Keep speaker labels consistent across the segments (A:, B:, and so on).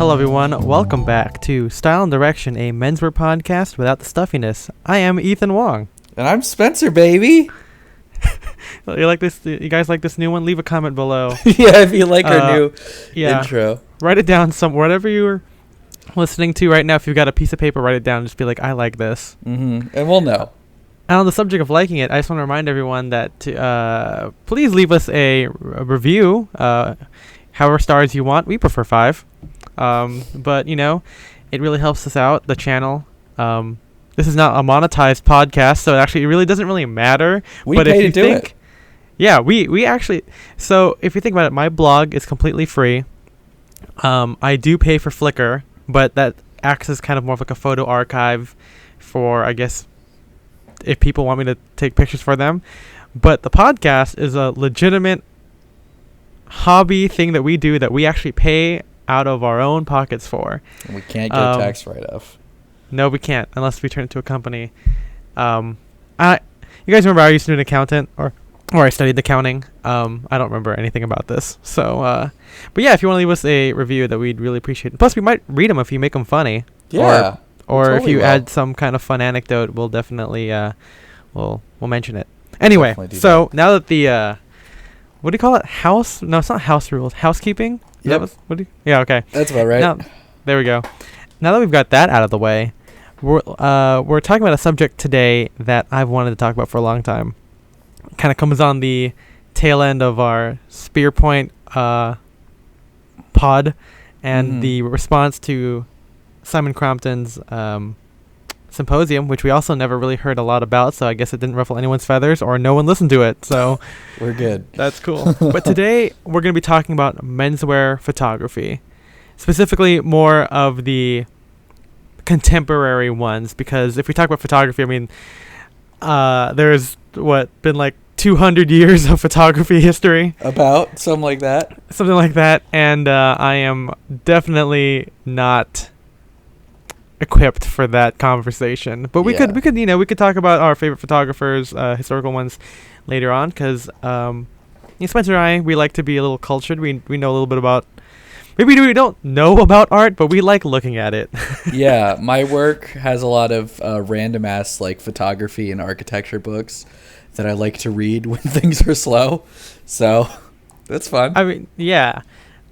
A: Hello everyone, welcome back to Style and Direction, a menswear podcast without the stuffiness. I am Ethan Wong.
B: And I'm Spencer, baby.
A: You like this? You guys like this new one? Leave a comment below.
B: Yeah, if you like our new intro.
A: Write it down whatever you're listening to right now. If you've got a piece of paper, write it down. Just be like, I like this.
B: Mm-hmm. And we'll know.
A: And on the subject of liking it, I just want to remind everyone that please leave us a review, however stars you want. We prefer 5. But, you know, it really helps us out, the channel. This is not a monetized podcast, so it really doesn't really matter.
B: We
A: but
B: pay to do it.
A: Yeah, we actually... So, if you think about it, my blog is completely free. I do pay for Flickr, but that acts as kind of more of like a photo archive for, I guess, if people want me to take pictures for them. But the podcast is a legitimate hobby thing that we do that we actually pay out of our own pockets for.
B: And we can't get a tax write-off.
A: No, we can't unless we turn it to a company. You guys remember I used to be an accountant or I studied accounting. I don't remember anything about this. So, but yeah, if you want to leave us a review, that we'd really appreciate it. Plus, we might read them if you make them funny.
B: Yeah.
A: Or
B: totally
A: if you add some kind of fun anecdote, we'll definitely we'll mention it. Anyway, so now that the what do you call it? House? No, it's not house rules. Housekeeping?
B: Yep.
A: Yeah, okay.
B: That's about right.
A: Now, there we go. Now that we've got that out of the way, we're talking about a subject today that I've wanted to talk about for a long time. Kind of comes on the tail end of our Spear Point pod and the response to Simon Crompton's symposium, which we also never really heard a lot about, so I guess it didn't ruffle anyone's feathers or no one listened to it, so
B: we're good.
A: That's cool. But today we're going to be talking about menswear photography, specifically more of the contemporary ones, because if we talk about photography, I mean, there's been like 200 years of photography history,
B: about something like that,
A: and I am definitely not equipped for that conversation, but we could talk about our favorite photographers, historical ones, later on, because Spencer and I, we like to be a little cultured. We know a little bit about, maybe we don't know about art, but we like looking at it.
B: Yeah, my work has a lot of random ass like photography and architecture books that I like to read when things are slow, so that's fun.
A: I mean, yeah.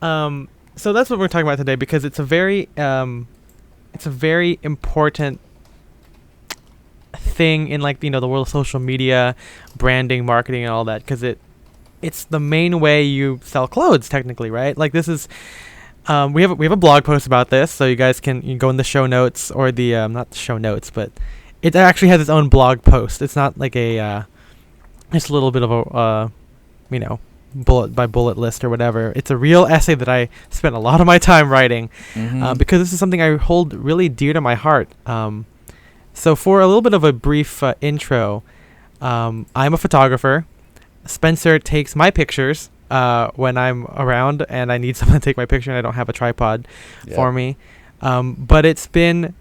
A: So that's what we're talking about today, because it's a very important thing in, like, you know, the world of social media, branding, marketing, and all that, because it's the main way you sell clothes, technically, right? Like, this is we have a blog post about this, so you guys can go in the show notes, or the not the show notes, but it actually has its own blog post. It's not like a just a little bit of a bullet by bullet list or whatever. It's a real essay that I spent a lot of my time writing, because this is something I hold really dear to my heart. So for a little bit of a brief intro, I'm a photographer. Spencer takes my pictures when I'm around and I need someone to take my picture and I don't have a tripod for me. But it's a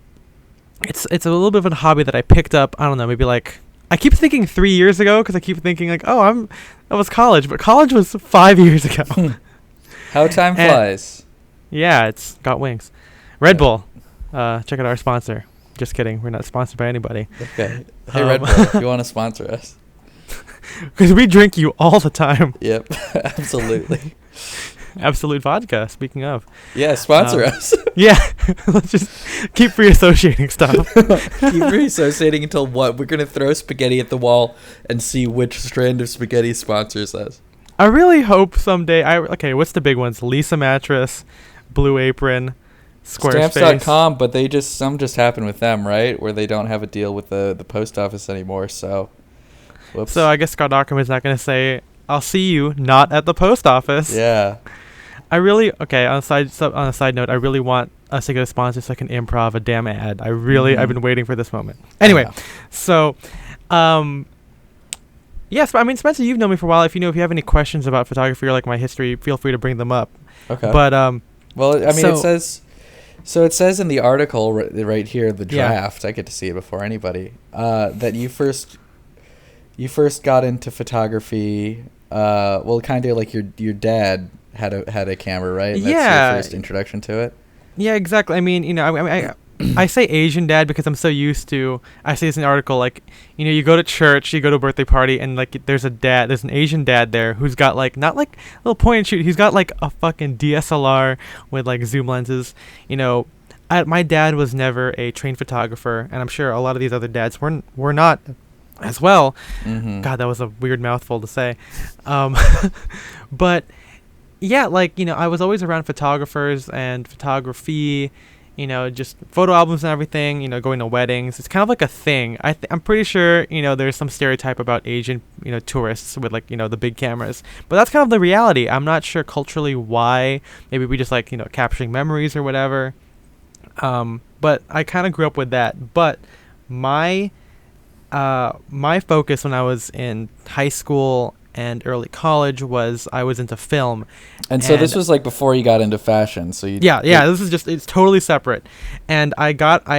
A: little bit of a hobby that I picked up, I don't know, maybe like, I keep thinking 3 years ago, because I keep thinking like, that was college, but college was 5 years ago.
B: How time flies.
A: Yeah, it's got wings. Red Bull, check out our sponsor. Just kidding, we're not sponsored by anybody.
B: Okay. Hey, Red Bull, if you want to sponsor us.
A: Because we drink you all the time.
B: Yep, absolutely.
A: Absolute Vodka, speaking of.
B: Yeah, sponsor us.
A: Yeah, let's just keep free associating stuff.
B: Keep free associating until what? We're going to throw spaghetti at the wall and see which strand of spaghetti sponsors us.
A: I really hope someday, what's the big ones? Lisa Mattress, Blue Apron, Squarespace.
B: Stamps.com, but some just happen with them, right? Where they don't have a deal with the post office anymore, so. Whoops.
A: So I guess Scott Ackerman's not going to say, I'll see you not at the post office.
B: Yeah.
A: On a side note, I really want us to get a sponsor so I can improv a damn ad. I've been waiting for this moment. Anyway, so, yes, I mean, Spencer, you've known me for a while. If you have any questions about photography or like my history, feel free to bring them up.
B: Okay.
A: But,
B: well, I mean, it says in the article right here, the draft, I get to see it before anybody, that you first got into photography, kind of like your dad had a camera, right? And that's your first introduction to it?
A: Yeah, exactly. I mean, I say Asian dad because I'm so used to. I see this in an article, like, you go to church, you go to a birthday party, and like there's an Asian dad there who's got like not like a little point and shoot. He's got like a fucking DSLR with like zoom lenses. My dad was never a trained photographer, and I'm sure a lot of these other dads were not as well.
B: Mm-hmm.
A: God, that was a weird mouthful to say. But yeah, like, I was always around photographers and photography, just photo albums and everything, going to weddings. It's kind of like a thing. I'm pretty sure, there's some stereotype about Asian, tourists with like, the big cameras. But that's kind of the reality. I'm not sure culturally why. Maybe we just like, capturing memories or whatever. But I kind of grew up with that. But my focus when I was in high school and early college was I was into film.
B: And so this was like before you got into fashion. So
A: this is just, it's totally separate. And I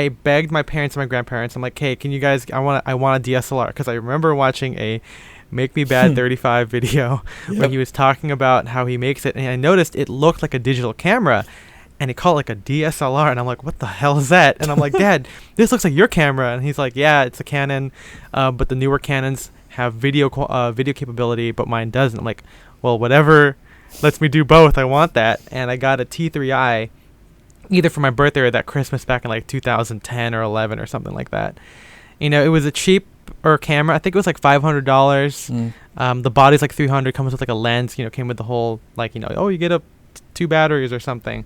A: begged my parents and my grandparents. I'm like, hey, can you guys, I want a DSLR, because I remember watching a Make Me Bad 35 video where he was talking about how he makes it, and I noticed it looked like a digital camera. And he called it like a DSLR, and I'm like, what the hell is that? And I'm like, Dad, this looks like your camera. And he's like, yeah, it's a Canon, but the newer Canons have video capability, but mine doesn't. I'm like, well, whatever lets me do both, I want that. And I got a T3i either for my birthday or that Christmas back in like 2010 or 11 or something like that. It was a cheaper camera. I think it was like $500. The body's like $300, comes with like a lens, came with the whole like, you get 2 batteries or something.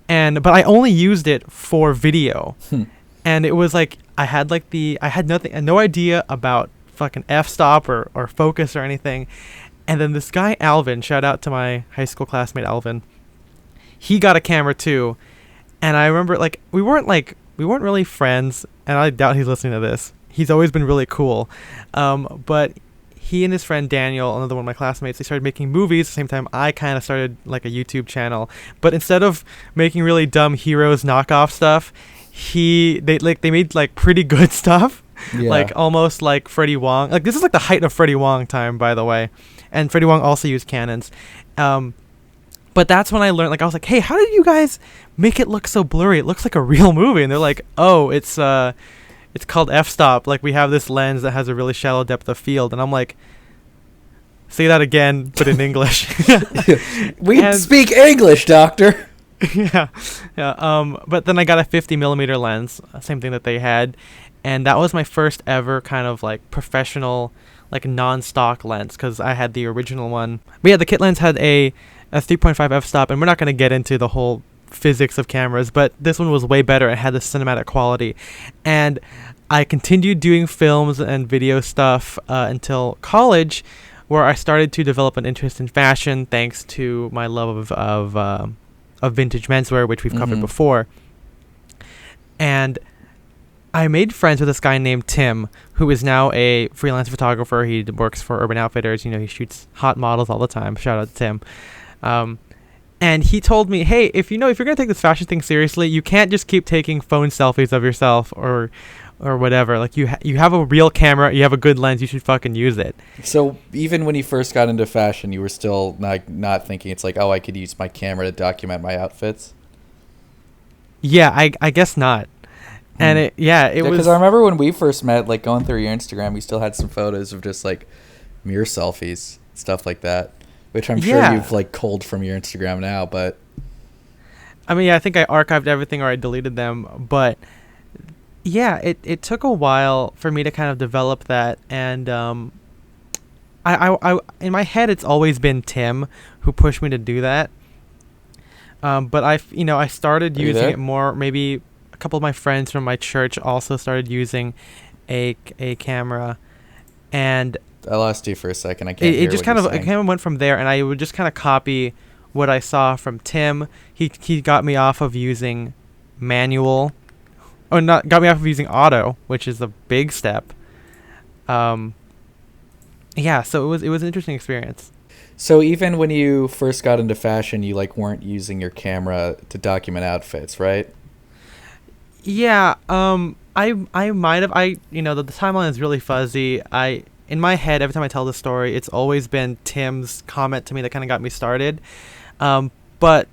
A: But I only used it for video. And it was like I had no idea about fucking f-stop or focus or anything. And then this guy Alvin, shout out to my high school classmate Alvin, he got a camera too. And I remember like we weren't really friends, and I doubt he's listening to this. He's always been really cool. But he and his friend Daniel, another one of my classmates, they started making movies at the same time I kind of started like a YouTube channel. But instead of making really dumb Heroes knockoff stuff, they made like pretty good stuff. Yeah. Like almost like Freddie Wong. Like this is like the height of Freddie Wong time, by the way. And Freddie Wong also used Canons. But that's when I learned, like I was like, hey, how did you guys make it look so blurry? It looks like a real movie. And they're like, oh, it's called f-stop. Like we have this lens that has a really shallow depth of field. And I'm like, say that again, but in English.
B: We speak English, doctor.
A: Yeah. But then I got a 50 millimeter lens, same thing that they had. And that was my first ever kind of like professional, like non-stock lens, because I had the original one. But yeah, the kit lens had a 3.5 f-stop, and we're not going to get into the whole physics of cameras, but this one was way better. It had the cinematic quality. And I continued doing films and video stuff until college, where I started to develop an interest in fashion thanks to my love of vintage menswear, which we've covered before. And I made friends with this guy named Tim, who is now a freelance photographer. He works for Urban Outfitters. He shoots hot models all the time. Shout out to Tim. And he told me, hey, if you're going to take this fashion thing seriously, you can't just keep taking phone selfies of yourself or whatever. Like you have a real camera, you have a good lens, you should fucking use it. So
B: even when you first got into fashion, you were still not thinking it's like, oh, I could use my camera to document my outfits?
A: Yeah, I guess not. And it was,
B: because I remember when we first met, like going through your Instagram, we still had some photos of just like mirror selfies, stuff like that, which I'm sure you've like culled from your Instagram now. But
A: I mean, I think I archived everything or I deleted them. But yeah, it took a while for me to kind of develop that. And I in my head, it's always been Tim who pushed me to do that. But I started using it more. Maybe a couple of my friends from my church also started using a camera, and
B: I lost you for a second. I can't. It just
A: kind of went from there, and I would just kind of copy what I saw from Tim. He got me off of using manual, got me off of using auto, which is a big step. So it was an interesting experience.
B: So even when you first got into fashion, you like weren't using your camera to document outfits, right?
A: Yeah. I might have. The timeline is really fuzzy. In my head, every time I tell the story, it's always been Tim's comment to me that kind of got me started. But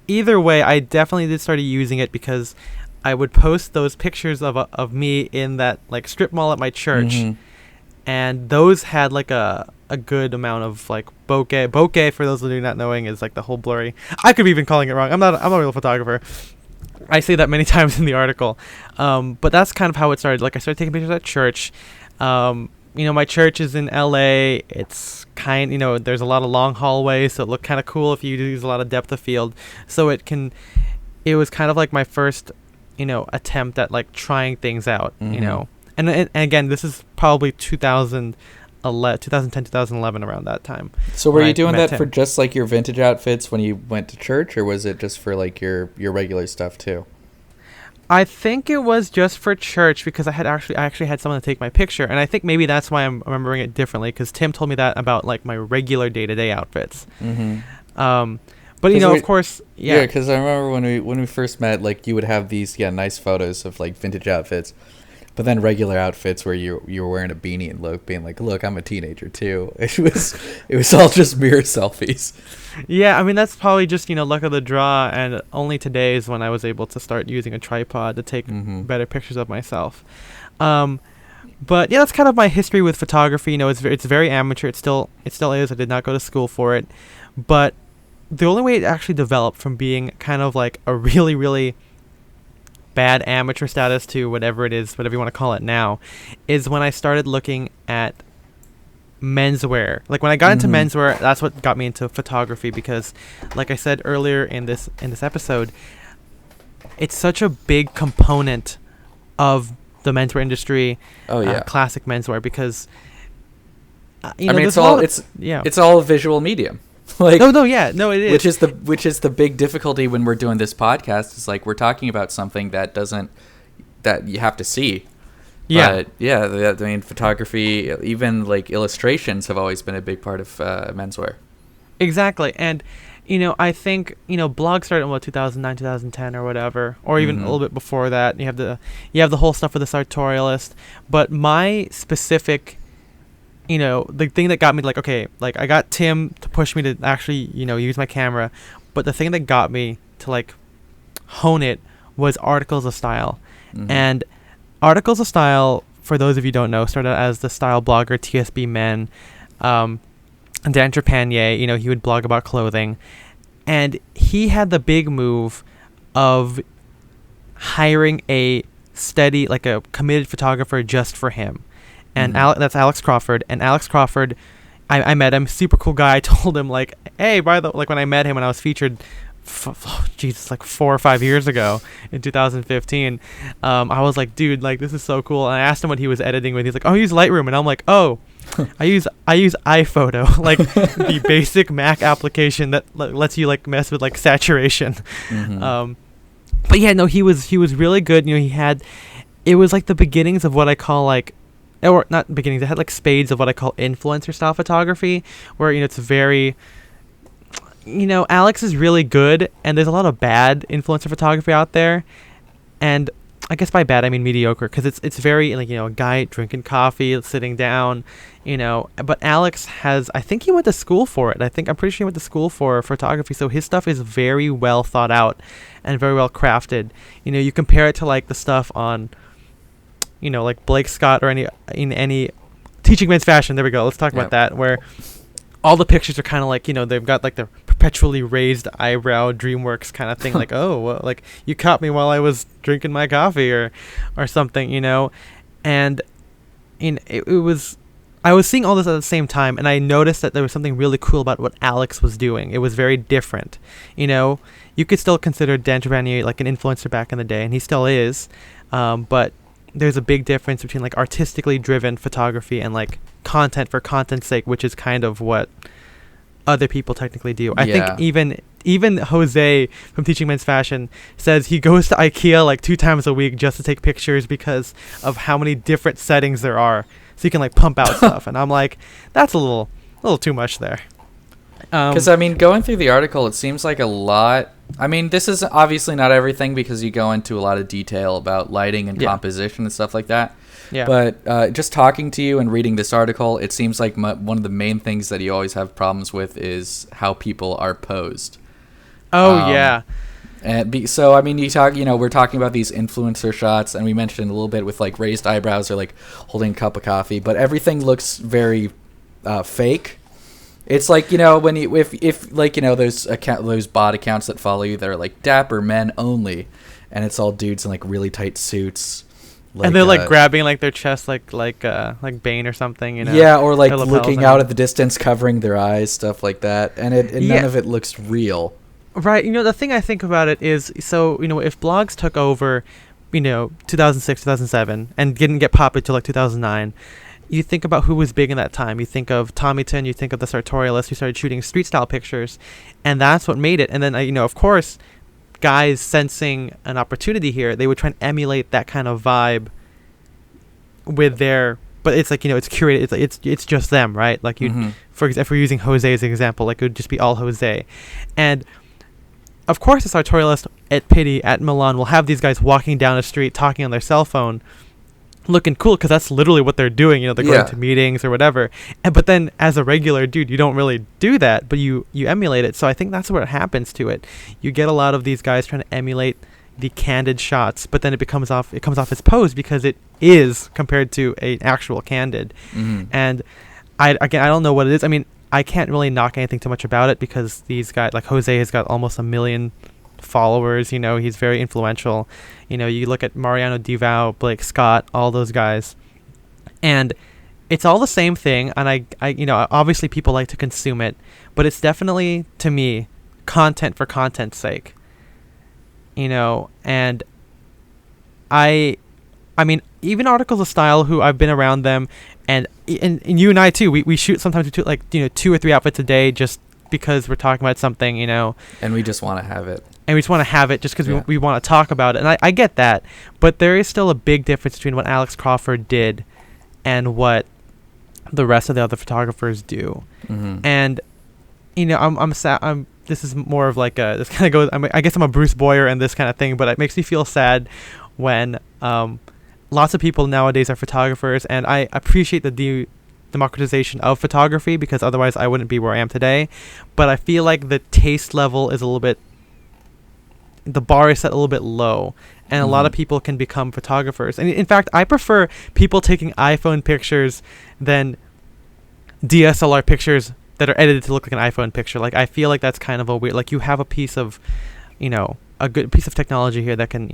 A: either way, I definitely did started using it because I would post those pictures of me in that like strip mall at my church,
B: Mm-hmm.
A: and those had like a good amount of like bokeh. Bokeh, for those of you not knowing, is like the whole blurry. I could be even calling it wrong. I'm not a real photographer. I say that many times in the article, but that's kind of how it started. Like I started taking pictures at church. My church is in LA. It's there's a lot of long hallways, so it looked kind of cool if you use a lot of depth of field. So it was kind of like my first, attempt at like trying things out,
B: Mm-hmm.
A: And again, this is probably 2010, 2011, around that time.
B: So were you doing that
A: Tim.
B: for just like your vintage outfits when you went to church, or was it just for like your regular stuff too?
A: I think it was just for church because I actually had someone to take my picture, and I think maybe that's why I'm remembering it differently, because Tim told me that about like my regular day-to-day outfits.
B: Mm-hmm.
A: But of course,
B: yeah. Because I remember when we first met, like you would have these nice photos of like vintage outfits, but then regular outfits where you were wearing a beanie and being like, look, I'm a teenager too. It was all just mirror selfies.
A: Yeah, I mean that's probably just luck of the draw, and only today is when I was able to start using a tripod to take better pictures of myself. But yeah, that's kind of my history with photography. It's very amateur. It still is. I did not go to school for it, but the only way it actually developed from being kind of like a really, really bad amateur status to whatever it is, whatever you want to call it now, is when I started looking at menswear. Like when I got into menswear, that's what got me into photography, because like I said earlier in this episode, it's such a big component of the menswear industry.
B: Oh yeah.
A: Classic menswear, because
B: it's all a visual medium. Like
A: it is.
B: Which is the big difficulty when we're doing this podcast, is like we're talking about something that you have to see.
A: Yeah.
B: But photography, even like illustrations, have always been a big part of menswear.
A: Exactly. And I think blogs started in 2009, 2010 or whatever, or even a little bit before that. You have the whole stuff with the sartorialist, but my specific the thing that got me I got Tim to push me to actually use my camera, but the thing that got me to like hone it was Articles of Style. And Articles of Style, for those of you who don't know, started as the style blogger TSB Men, Dan Trepanier. He would blog about clothing, and he had the big move of hiring a steady, like a committed photographer just for him. And that's Alex Crawford. And Alex Crawford, I met him, super cool guy. I told him like, hey, when I met him when I was featured, like 4 or 5 years ago in 2015, I was like, dude, like this is so cool. And I asked him what he was editing with. He's like, oh, I use Lightroom. And I'm like, oh, I use iPhoto, like the basic Mac application that lets you like mess with like saturation. But yeah, no, he was really good. It was like the beginnings of what I call like, or not beginnings, it had like spades of what I call influencer style photography, where it's very, Alex is really good, and there's a lot of bad influencer photography out there, and I guess by bad I mean mediocre, because it's very like a guy drinking coffee, sitting down, but Alex I think he went to school for it. I'm pretty sure he went to school for photography, so his stuff is very well thought out and very well crafted. You compare it to like the stuff on like Blake Scott or any Teaching Men's Fashion. There we go. Let's talk about that, where all the pictures are kind of like, they've got like the perpetually raised eyebrow DreamWorks kind of thing. Like, oh, well, like you caught me while I was drinking my coffee or something, and I was seeing all this at the same time, and I noticed that there was something really cool about what Alex was doing. It was very different. You could still consider Dan Trevanier like an influencer back in the day, and he still is, but there's a big difference between like artistically driven photography and like content for content's sake, which is kind of what other people technically do. I think even Jose from Teaching Men's Fashion says he goes to IKEA like 2 times a week just to take pictures because of how many different settings there are, so you can like pump out stuff. And I'm like, that's a little too much there.
B: Because going through the article, it seems like a lot. This is obviously not everything, because you go into a lot of detail about lighting and composition and stuff like that. Yeah. But just talking to you and reading this article, it seems like one of the main things that you always have problems with is how people are posed.
A: Oh yeah.
B: So I mean, we're talking about these influencer shots, and we mentioned a little bit with like raised eyebrows or like holding a cup of coffee, but everything looks very fake. It's like, when if like, those bot accounts that follow you that are like dapper men only, and it's all dudes in like really tight suits.
A: And they're like grabbing like their chest like Bane or something,
B: Yeah, or like looking out at the distance, covering their eyes, stuff like that. And none of it looks real.
A: Right. The thing I think about it is, so, if blogs took over, 2006, 2007, and didn't get popular till like 2009, you think about who was big in that time. You think of Tommyton, you think of the sartorialists who started shooting street style pictures, and that's what made it. And then, of course, guys sensing an opportunity here, they would try and emulate that kind of vibe with their, but it's like, it's curated, it's just them, right? Like for example, if we're using Jose as an example, like it would just be all Jose. And of course the sartorialist at Pitti, at Milan, will have these guys walking down the street talking on their cell phone, looking cool, because that's literally what they're doing. They're going to meetings or whatever. But then as a regular dude, you don't really do that, but you emulate it. So I think that's what happens to it. You get a lot of these guys trying to emulate the candid shots, but then it comes off as posed, because it is compared to an actual candid. And I don't know what it is. I mean, I can't really knock anything too much about it, because these guys, like Jose, has got almost 1 million followers. He's very influential. You look at Mariano Divao, Blake Scott, all those guys, and it's all the same thing. And I obviously people like to consume it, but it's definitely, to me, content for content's sake. And I mean, even Articles of Style, who I've been around them, and you and I too, we shoot sometimes 2 or 3 outfits a day, just because we're talking about something,
B: and we just want to have it.
A: And we just want to have it just because we want to talk about it. And I get that. But there is still a big difference between what Alex Crawford did and what the rest of the other photographers do. And, I'm sad. This is more of like this kind of goes, I guess I'm a Bruce Boyer and this kind of thing, but it makes me feel sad when lots of people nowadays are photographers. And I appreciate the democratization of photography, because otherwise I wouldn't be where I am today. But I feel like the taste level is the bar is set a little bit low, and a lot of people can become photographers. And in fact, I prefer people taking iPhone pictures than DSLR pictures that are edited to look like an iPhone picture. Like, I feel like that's kind of a weird, like, you have a piece of, a good piece of technology here that can,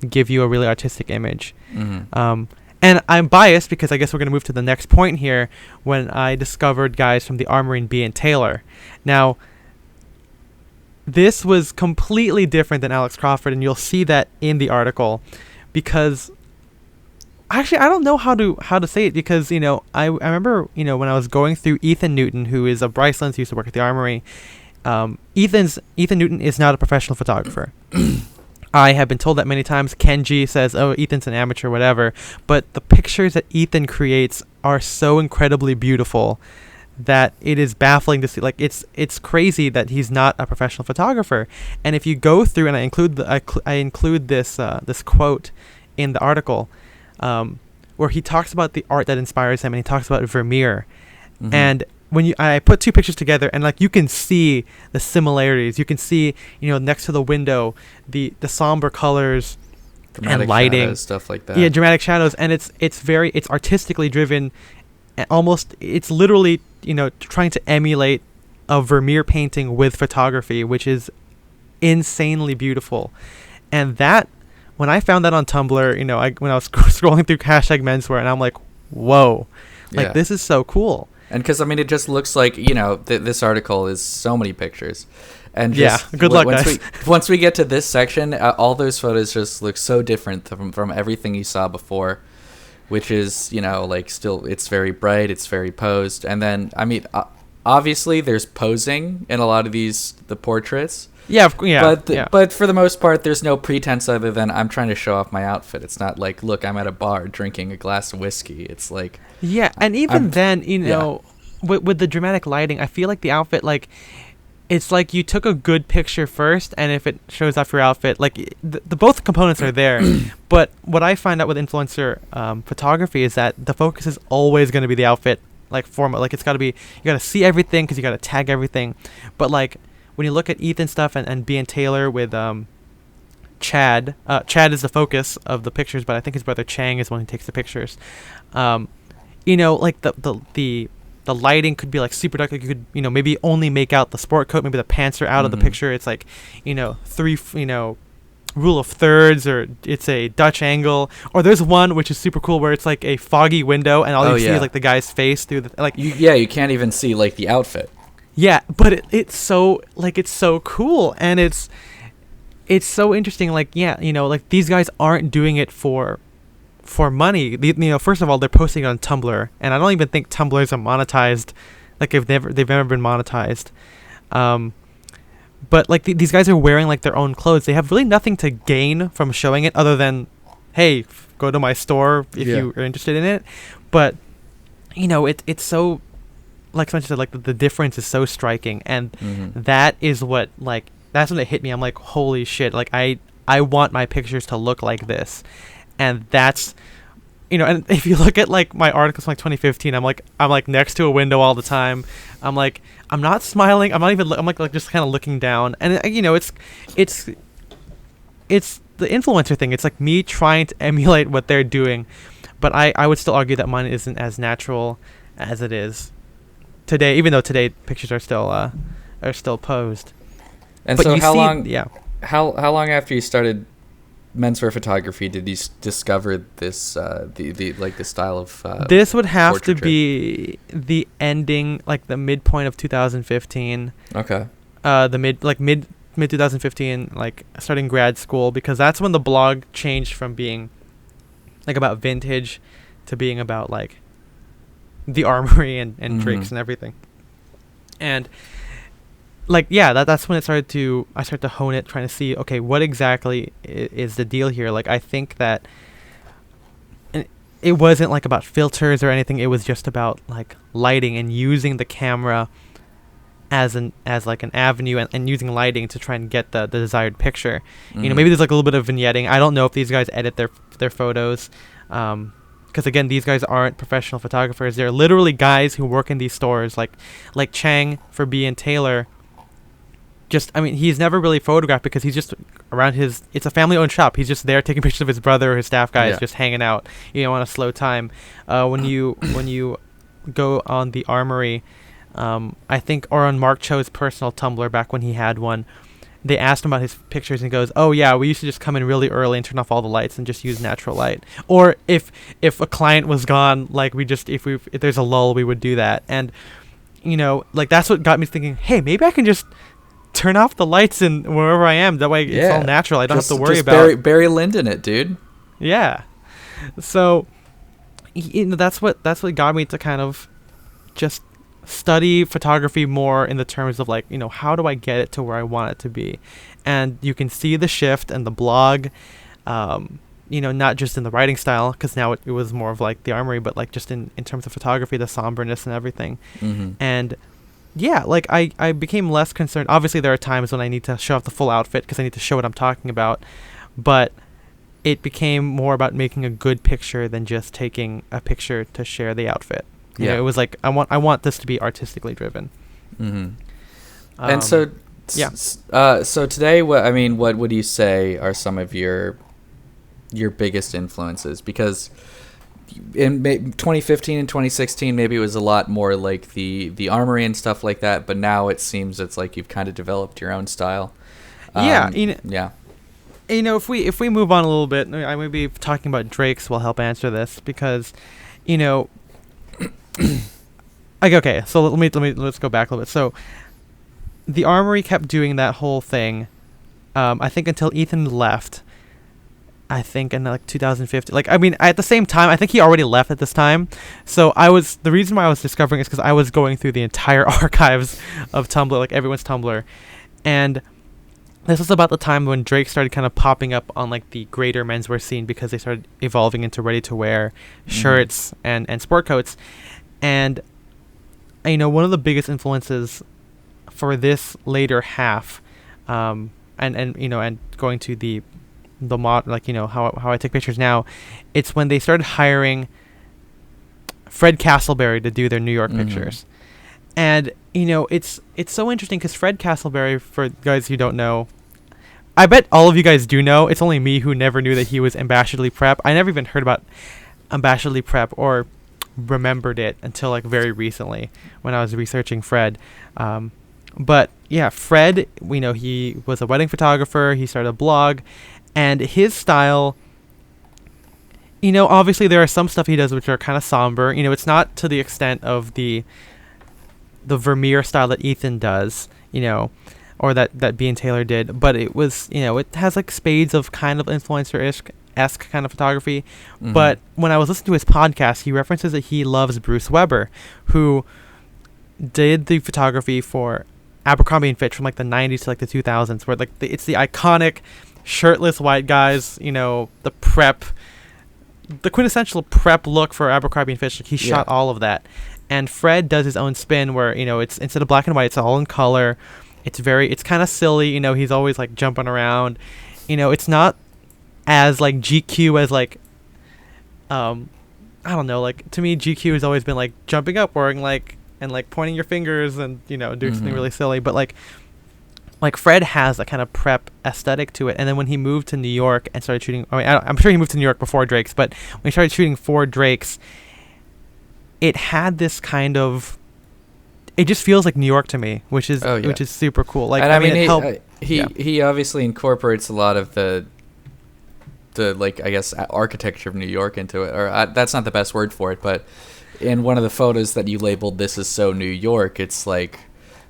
A: give you a really artistic image. And I'm biased because I guess we're going to move to the next point here, when I discovered guys from the Armory and B and Taylor. Now, this was completely different than Alex Crawford, and you'll see that in the article, because actually I don't know how to say it, because I remember when I was going through Ethan Newton, who is a Bryceland who used to work at the Armory. Ethan Newton is not a professional photographer. I have been told that many times. Kenji says, oh, Ethan's an amateur, whatever. But the pictures that Ethan creates are so incredibly beautiful that it is baffling to see. Like, it's crazy that he's not a professional photographer. And if you go through, and I include this quote in the article, where he talks about the art that inspires him, and he talks about Vermeer. And when I put 2 pictures together, and like you can see the similarities. You can see, next to the window, the somber colors, dramatic and lighting,
B: shadows, stuff like that.
A: Yeah, dramatic shadows, and it's artistically driven. Almost, it's literally trying to emulate a Vermeer painting with photography, which is insanely beautiful. And that, when I found that on Tumblr, when I was scrolling through #Menswear, and I'm like, whoa, like this is so cool.
B: And because, I mean, it just looks like, this article is so many pictures. And just,
A: good luck, guys.
B: Once we get to this section, all those photos just look so different from everything you saw before, which is, still, it's very bright, it's very posed. And then, I mean, obviously there's posing in a lot of the portraits. But for the most part, there's no pretense other than I'm trying to show off my outfit. It's not like, look, I'm at a bar drinking a glass of whiskey. It's like...
A: Yeah, and even then, with the dramatic lighting, I feel like the outfit, like, it's like you took a good picture first, and if it shows off your outfit, like, the both components are there. But what I find out with influencer photography is that the focus is always going to be the outfit, like, format. Like, it's got to be... You got to see everything because you got to tag everything. But, like... when you look at Ethan's stuff and B and Taylor with Chad is the focus of the pictures, but I think his brother Chang is the one who takes the pictures. Like the lighting could be like super dark. Like you could, maybe only make out the sport coat. Maybe the pants are out of the picture. It's like, three, rule of thirds, or it's a Dutch angle. Or there's one which is super cool where it's like a foggy window and all you see is like the guy's face through the like.
B: You can't even see like the outfit.
A: Yeah, but it's so cool, and it's so interesting. Like, like these guys aren't doing it for money. First of all, they're posting it on Tumblr, and I don't even think Tumblrs are monetized. Like they've never been monetized. But like these guys are wearing like their own clothes. They have really nothing to gain from showing it other than, hey, go to my store if you are interested in it. But it's so, like someone said, like the difference is so striking, and that is what that's when it hit me. I'm like, holy shit! Like I want my pictures to look like this. And that's, and if you look at like my articles from like 2015, I'm like next to a window all the time. I'm like, I'm not smiling. I'm not even. I'm like just kind of looking down. And it's the influencer thing. It's like me trying to emulate what they're doing, but I would still argue that mine isn't as natural as it is today. Even though today pictures are still posed.
B: And but so how long? Yeah. How long after you started Menswear Photography did you discover this the style of
A: this would have portraiture to be the ending, like the midpoint of 2015.
B: Okay.
A: The mid 2015, like starting grad school, because that's when the blog changed from being like about vintage to being about like the armory and drakes and everything. And like, that's when I started to hone it, trying to see, okay, what exactly is the deal here? Like, I think that it wasn't like about filters or anything. It was just about like lighting and using the camera as like an avenue and using lighting to try and get the desired picture. Maybe there's like a little bit of vignetting. I don't know if these guys edit their photos. Because again, these guys aren't professional photographers. They're literally guys who work in these stores, like Chang for B and Taylor. He's never really photographed because he's just around it's a family-owned shop. He's just there taking pictures of his brother or his staff guys just hanging out, on a slow time. When you go on the Armory, I think, or on Mark Cho's personal Tumblr back when he had one, they asked him about his pictures and he goes, oh yeah, we used to just come in really early and turn off all the lights and just use natural light. Or if a client was gone, like if there's a lull, we would do that. And, like that's what got me thinking, hey, maybe I can just turn off the lights and wherever I am. That way it's all natural. I don't have to worry about
B: Barry Lyndon it, dude.
A: Yeah. So, that's what got me to kind of just study photography more in the terms of like, how do I get it to where I want it to be? And you can see the shift in the blog, not just in the writing style, because now it was more of like the Armory, but like just in terms of photography, the somberness and everything. And yeah, like I became less concerned. Obviously, there are times when I need to show off the full outfit because I need to show what I'm talking about. But it became more about making a good picture than just taking a picture to share the outfit. It was like I want this to be artistically driven.
B: And so so today, what would you say are some of your biggest influences? Because in 2015 and 2016, maybe it was a lot more like the Armory and stuff like that, but now it seems it's like you've kind of developed your own style.
A: If we move on a little bit, I may be talking about Drake's will help answer this, because okay, so let's go back a little bit. So the Armory kept doing that whole thing, I think until Ethan left. I think in like 2015, at the same time, I think he already left at this time. So the reason why I was discovering is because I was going through the entire archives of Tumblr, like everyone's Tumblr. And this was about the time when Drake started kind of popping up on like the greater menswear scene, because they started evolving into ready-to-wear shirts and sport coats. And, one of the biggest influences for this later half, and going to the mod, like how I take pictures now, it's when they started hiring Fred Castleberry to do their New York pictures. And it's so interesting because Fred Castleberry, for guys who don't know, I bet all of you guys do know. It's only me who never knew that he was Ambassadorly Prep. I never even heard about Ambassadorly Prep or remembered it until like very recently when I was researching Fred. But yeah, Fred, he was a wedding photographer. He started a blog, and his style, obviously there are some stuff he does which are kind of somber. It's not to the extent of the Vermeer style that Ethan does, or that B and Taylor did, but it was, it has like spades of kind of influencer-esque kind of photography. Mm-hmm. But when I was listening to his podcast, he references that he loves Bruce Weber, who did the photography for Abercrombie and Fitch from like the 90s to like the 2000s, where like it's the iconic shirtless white guys, the quintessential prep look for Abercrombie and Fitch. Like he shot all of that. And Fred does his own spin where, it's instead of black and white, it's all in color. It's kind of silly, he's always like jumping around. It's not as like GQ as like, I don't know, like to me GQ has always been like jumping up, wearing like, and like pointing your fingers and, doing something really silly. But like Fred has that kind of prep aesthetic to it. And then when he moved to New York and started shooting, I'm sure he moved to New York before Drake's, but when he started shooting for Drake's, it had this kind of, it just feels like New York to me, which is super cool. Like,
B: and he obviously incorporates a lot of the like, I guess, architecture of New York into it. Or that's not the best word for it, but in one of the photos that you labeled "This is so New York," it's like,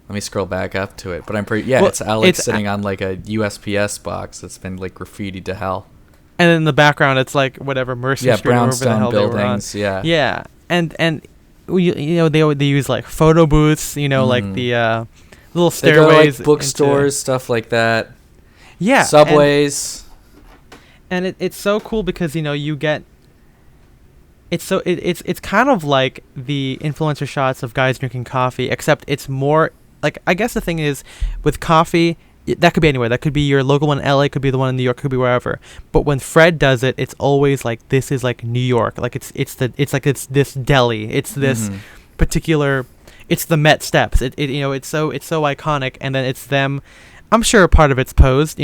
B: let me scroll back up to it. But I'm pretty, it's Alex sitting on like a USPS box that's been like graffitied to hell.
A: And in the background, it's like whatever Mercy Street,
B: brownstone
A: the
B: buildings,
A: yeah. And they use like photo booths, like the little stairways,
B: like bookstores, stuff like that.
A: Yeah,
B: subways.
A: And it's so cool because you get. It's kind of like the influencer shots of guys drinking coffee, except it's more like, I guess the thing is with coffee, that could be anywhere. That could be your local one in LA, could be the one in New York, could be wherever. But when Fred does it, it's always like, this is like New York. Like it's this deli. It's this particular, it's the Met Steps. It's so iconic. And then it's them. I'm sure part of it's posed,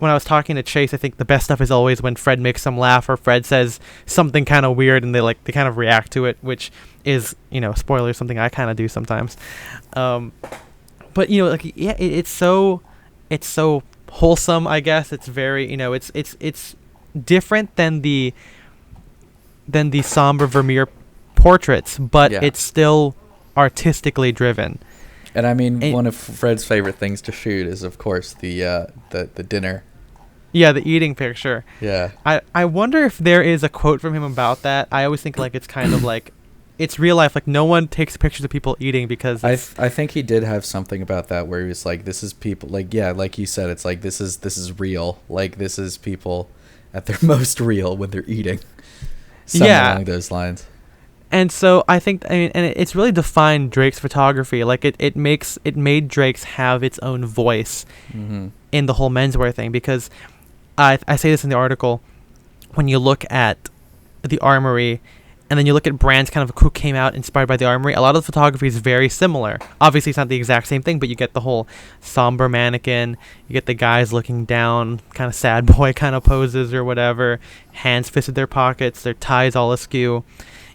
A: when I was talking to Chase, I think the best stuff is always when Fred makes them laugh or Fred says something kind of weird and they kind of react to it, which is, spoiler, something I kind of do sometimes. But it's so wholesome, I guess. It's very, it's different than the somber Vermeer portraits, but it's still artistically driven.
B: And one of Fred's favorite things to shoot is, of course, the dinner.
A: Yeah, the eating picture.
B: Yeah.
A: I wonder if there is a quote from him about that. I always think like it's kind of like, it's real life. Like no one takes pictures of people eating because
B: I think he did have something about that where he was like, this is people, like, like you said, it's like this is real. Like this is people at their most real when they're eating. Something along those lines.
A: And so I think, and it's really defined Drake's photography. Like it made Drake's have its own voice in the whole menswear thing, because I say this in the article, when you look at the Armory and then you look at brands kind of who came out inspired by the Armory, a lot of the photography is very similar. Obviously, it's not the exact same thing, but you get the whole somber mannequin. You get the guys looking down, kind of sad boy kind of poses or whatever, hands fisted their pockets, their ties all askew,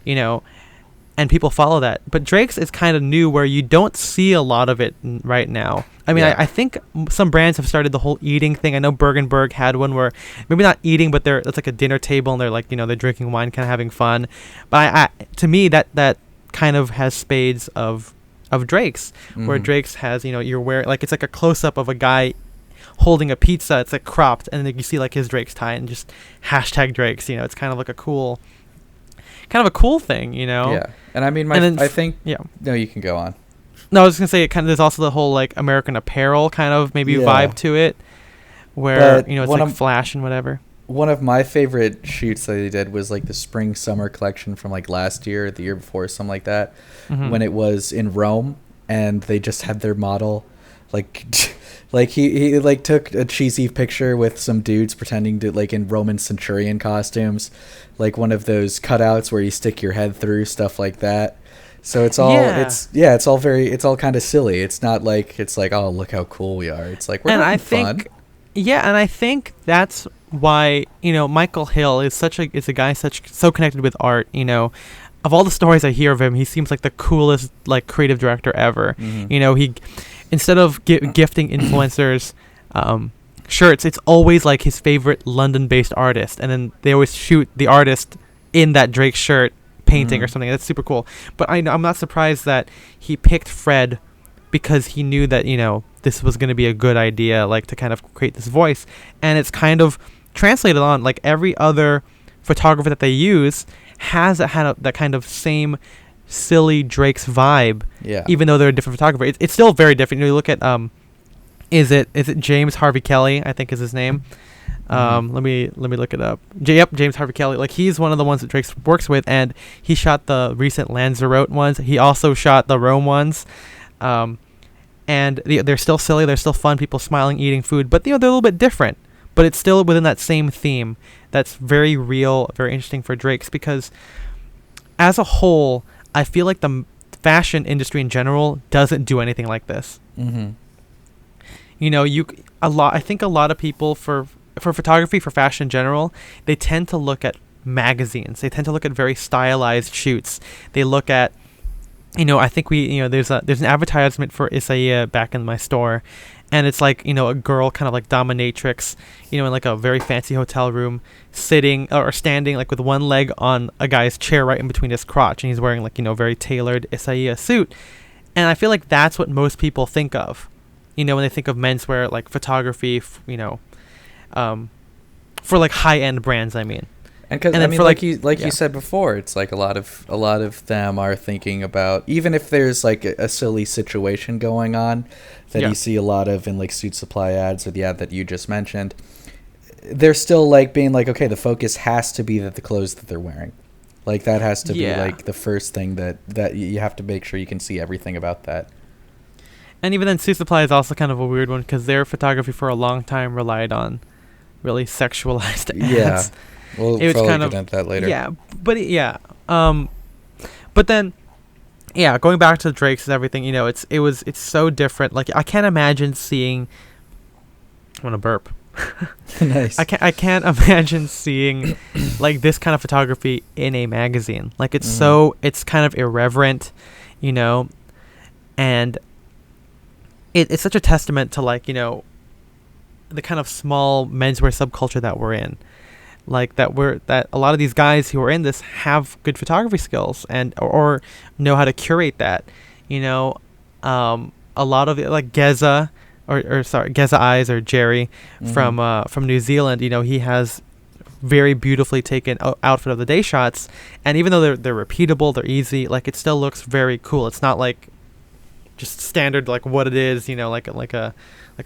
A: and people follow that. But Drake's is kind of new where you don't see a lot of it right now. I think some brands have started the whole eating thing. I know Bergenberg had one where maybe not eating, but it's like a dinner table and they're like, they're drinking wine, kind of having fun. But to me, that kind of has spades of Drake's, where Drake's has, you're wearing, like, it's like a close-up of a guy holding a pizza. It's like cropped, and then you see like his Drake's tie and just hashtag Drake's. It's kind of like a cool thing,
B: Yeah, and I think. Yeah. No, you can go on.
A: No, I was just gonna say, there's also the whole like American Apparel kind of maybe vibe to it, where it's like flash and whatever.
B: One of my favorite shoots that they did was like the spring summer collection from like last year, the year before, something like that, when it was in Rome and they just had their model like he like took a cheesy picture with some dudes pretending to like in Roman centurion costumes, like one of those cutouts where you stick your head through, stuff like that. So it's all it's all kind of silly. It's not like oh, look how cool we are. It's like we're having fun.
A: Yeah, and I think that's why, Michael Hill is a guy so connected with art. Of all the stories I hear of him, he seems like the coolest like creative director ever.
B: Mm-hmm.
A: He instead of gifting influencers shirts, it's always like his favorite London-based artist, and then they always shoot the artist in that Drake shirt painting or something. That's super cool. But I'm not surprised that he picked Fred because he knew that this was going to be a good idea, like to kind of create this voice, and it's kind of translated on like every other photographer that they use had that kind of same silly Drake's vibe.
B: Yeah.
A: Even though they're a different photographer, it's still very different. You look at is it James Harvey Kelly? I think is his name. Let me look it up. James Harvey Kelly. Like he's one of the ones that Drake works with, and he shot the recent Lanzarote ones. He also shot the Rome ones. And they're still silly, they're still fun, people smiling, eating food, but they're a little bit different. But it's still within that same theme that's very real, very interesting for Drake's, because as a whole, I feel like the fashion industry in general doesn't do anything like this.
B: Mm-hmm.
A: I think a lot of people for photography, for fashion in general, they tend to look at magazines. They tend to look at very stylized shoots. They look at I think there's an advertisement for Isaiah back in my store, and it's like, a girl kind of like dominatrix, in like a very fancy hotel room, sitting or standing like with one leg on a guy's chair right in between his crotch, and he's wearing like, very tailored Isaiah suit. And I feel like that's what most people think of, when they think of menswear, like photography, for like high-end brands, I mean.
B: And because you said before, it's like a lot of them are thinking about, even if there's like a silly situation going on that you see a lot of in like Suit Supply ads or the ad that you just mentioned, they're still like being like, okay, the focus has to be that the clothes that they're wearing, like that has to be like the first thing that you have to make sure you can see everything about that.
A: And even then, Suit Supply is also kind of a weird one because their photography for a long time relied on really sexualized ads.
B: Yeah. We'll probably get into that later.
A: Yeah, but then, going back to Drake's and everything, it's so different. Like I can't imagine seeing. I'm gonna burp.
B: Nice.
A: I can't imagine seeing like this kind of photography in a magazine. Like it's it's kind of irreverent, and it's such a testament to like the kind of small menswear subculture that we're in. Like that a lot of these guys who are in this have good photography skills and or know how to curate that. A lot of like Geza Geza Eyes or Jerry from New Zealand. He has very beautifully taken outfit of the day shots, and even though they're repeatable, they're easy. Like it still looks very cool. It's not like just standard like what it is. Like a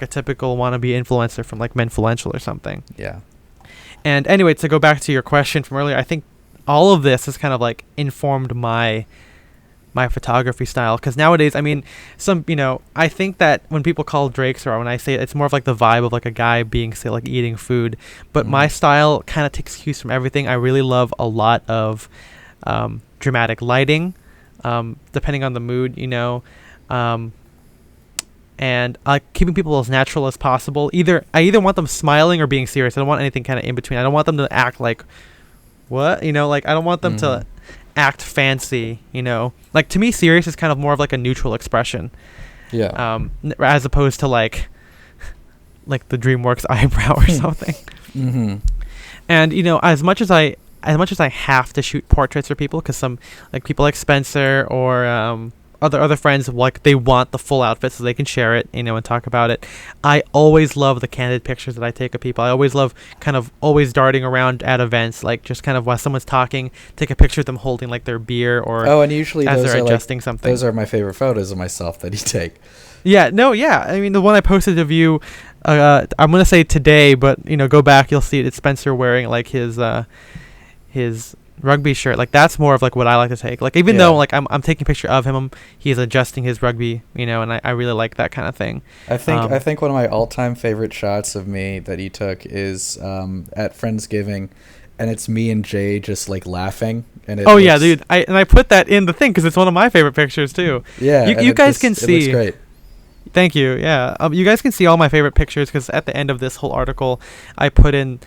A: typical wannabe influencer from like Menfluential or something.
B: Yeah.
A: And anyway, to go back to your question from earlier, I think all of this has kind of like informed my photography style. Because nowadays, I mean, I think that when people call Drake's, or when I say it's more of like the vibe of like a guy being, say, like eating food. But my style kind of takes cues from everything. I really love a lot of dramatic lighting, depending on the mood, and keeping people as natural as possible. I either want them smiling or being serious. I don't want anything kind of in between. I don't want them to act like what, like I don't want them to act fancy, like to me serious is kind of more of like a neutral expression, as opposed to like the DreamWorks eyebrow or something. And as much as I have to shoot portraits for people, because some like people like Spencer or other friends, like they want the full outfit so they can share it, and talk about it. I always love the candid pictures that I take of people. I always love kind of always darting around at events, like just kind of while someone's talking, take a picture of them holding like their beer or
B: and usually
A: as
B: those
A: they're
B: are
A: adjusting something.
B: Those are my favorite photos of myself that you take.
A: I mean the one I posted of you, I'm gonna say today, but go back, you'll see it. It's Spencer wearing like his rugby shirt. Like that's more of like what I like to take, like even though like I'm taking a picture of him, he's adjusting his rugby, and I really like that kind of thing.
B: I think one of my all-time favorite shots of me that he took is at Friendsgiving, and it's me and Jay just like laughing. And
A: yeah, dude. I put that in the thing because it's one of my favorite pictures too.
B: Yeah,
A: you guys can see.
B: It looks great.
A: Thank you. Yeah, you guys can see all my favorite pictures because at the end of this whole article, I put in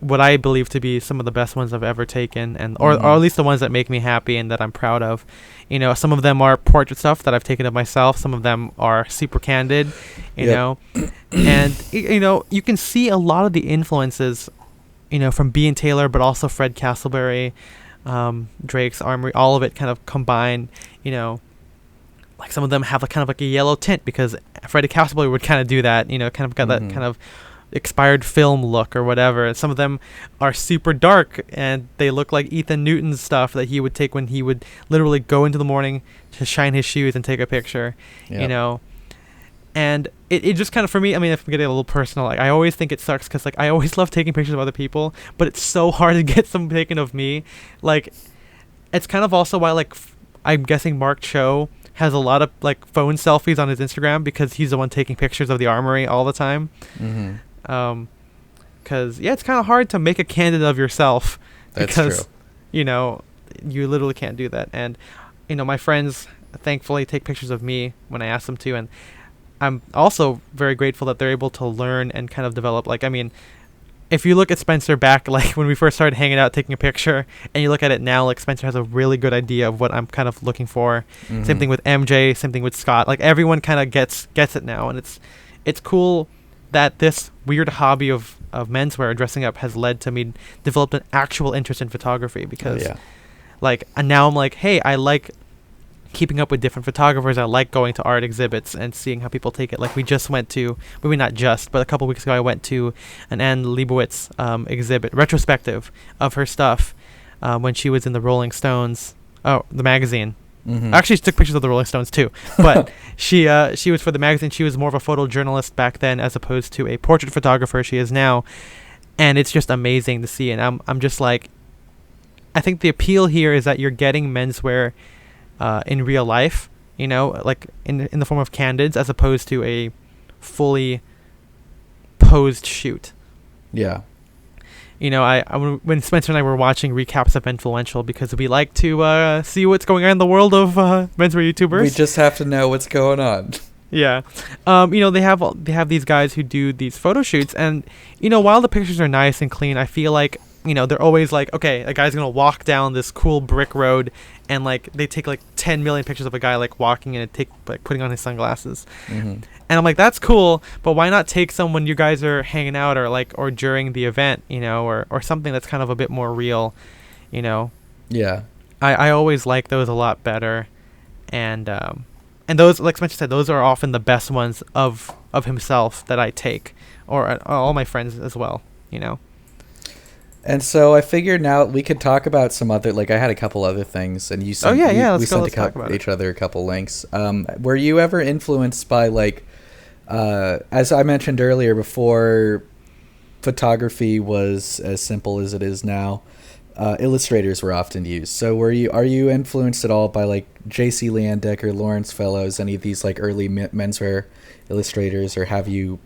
A: what I believe to be some of the best ones I've ever taken, and or at least the ones that make me happy and that I'm proud of. You know, some of them are portrait stuff that I've taken of myself. Some of them are super candid, you know, and you know, you can see a lot of the influences, you know, from B and Taylor, but also Fred Castleberry, Drake's Armory, all of it kind of combined. You know, like some of them have kind of like a yellow tint because Freddie Castleberry would kind of do that. You know, kind of got that kind of expired film look or whatever. And some of them are super dark and they look like Ethan Newton's stuff that he would take when he would literally go into the morning to shine his shoes and take a picture. You know, and it just kind of, for me, I mean, if I'm getting a little personal, like I always think it sucks because like I always love taking pictures of other people, but it's so hard to get some taken of me. Like it's kind of also why like I'm guessing Mark Cho has a lot of like phone selfies on his Instagram because he's the one taking pictures of the Armory all the time. Because it's kind of hard to make a candid of yourself.
B: That's
A: because
B: true.
A: You know, you literally can't do that. And you know, my friends thankfully take pictures of me when I ask them to, and I'm also very grateful that they're able to learn and kind of develop. Like, I mean, if you look at Spencer back, like when we first started hanging out taking a picture, and you look at it now, like Spencer has a really good idea of what I'm kind of looking for. Same thing with MJ, same thing with Scott. Like everyone kind of gets it now, and it's cool that this weird hobby of menswear, dressing up, has led to me develop an actual interest in photography because like, and now I'm like, hey, I like keeping up with different photographers. I like going to art exhibits and seeing how people take it. Like we just went to, maybe not just, but a couple weeks ago I went to an Anne Leibovitz exhibit, retrospective of her stuff when she was in the Rolling Stones, the magazine. Actually, she took pictures of the Rolling Stones too, but she was for the magazine. She was more of a photojournalist back then as opposed to a portrait photographer she is now, and it's just amazing to see. And I'm just like, I think the appeal here is that you're getting menswear in real life, you know, like in the form of candids as opposed to a fully posed shoot. Yeah. You know, when Spencer and I were watching recaps of Influential, because we like to see what's going on in the world of menswear YouTubers.
B: We just have to know what's going on.
A: Yeah. You know, they have these guys who do these photo shoots, and you know, while the pictures are nice and clean, I feel like, you know, they're always like, okay, a guy's gonna walk down this cool brick road, and like they take like 10 million pictures of a guy like walking and putting on his sunglasses. And I'm like, that's cool, but why not take some when you guys are hanging out or during the event, you know, or something that's kind of a bit more real, you know? Yeah. I always like those a lot better, and those, like Spencer said, those are often the best ones of himself that I take, or all my friends as well, you know?
B: And so I figured now we could talk about some other, like I had a couple other things, and you sent, we sent each other a couple links. Were you ever influenced by, like, as I mentioned earlier, before photography was as simple as it is now, illustrators were often used. So are you influenced at all by like J.C. Leandecker, Lawrence Fellows, any of these like early menswear illustrators, or have you?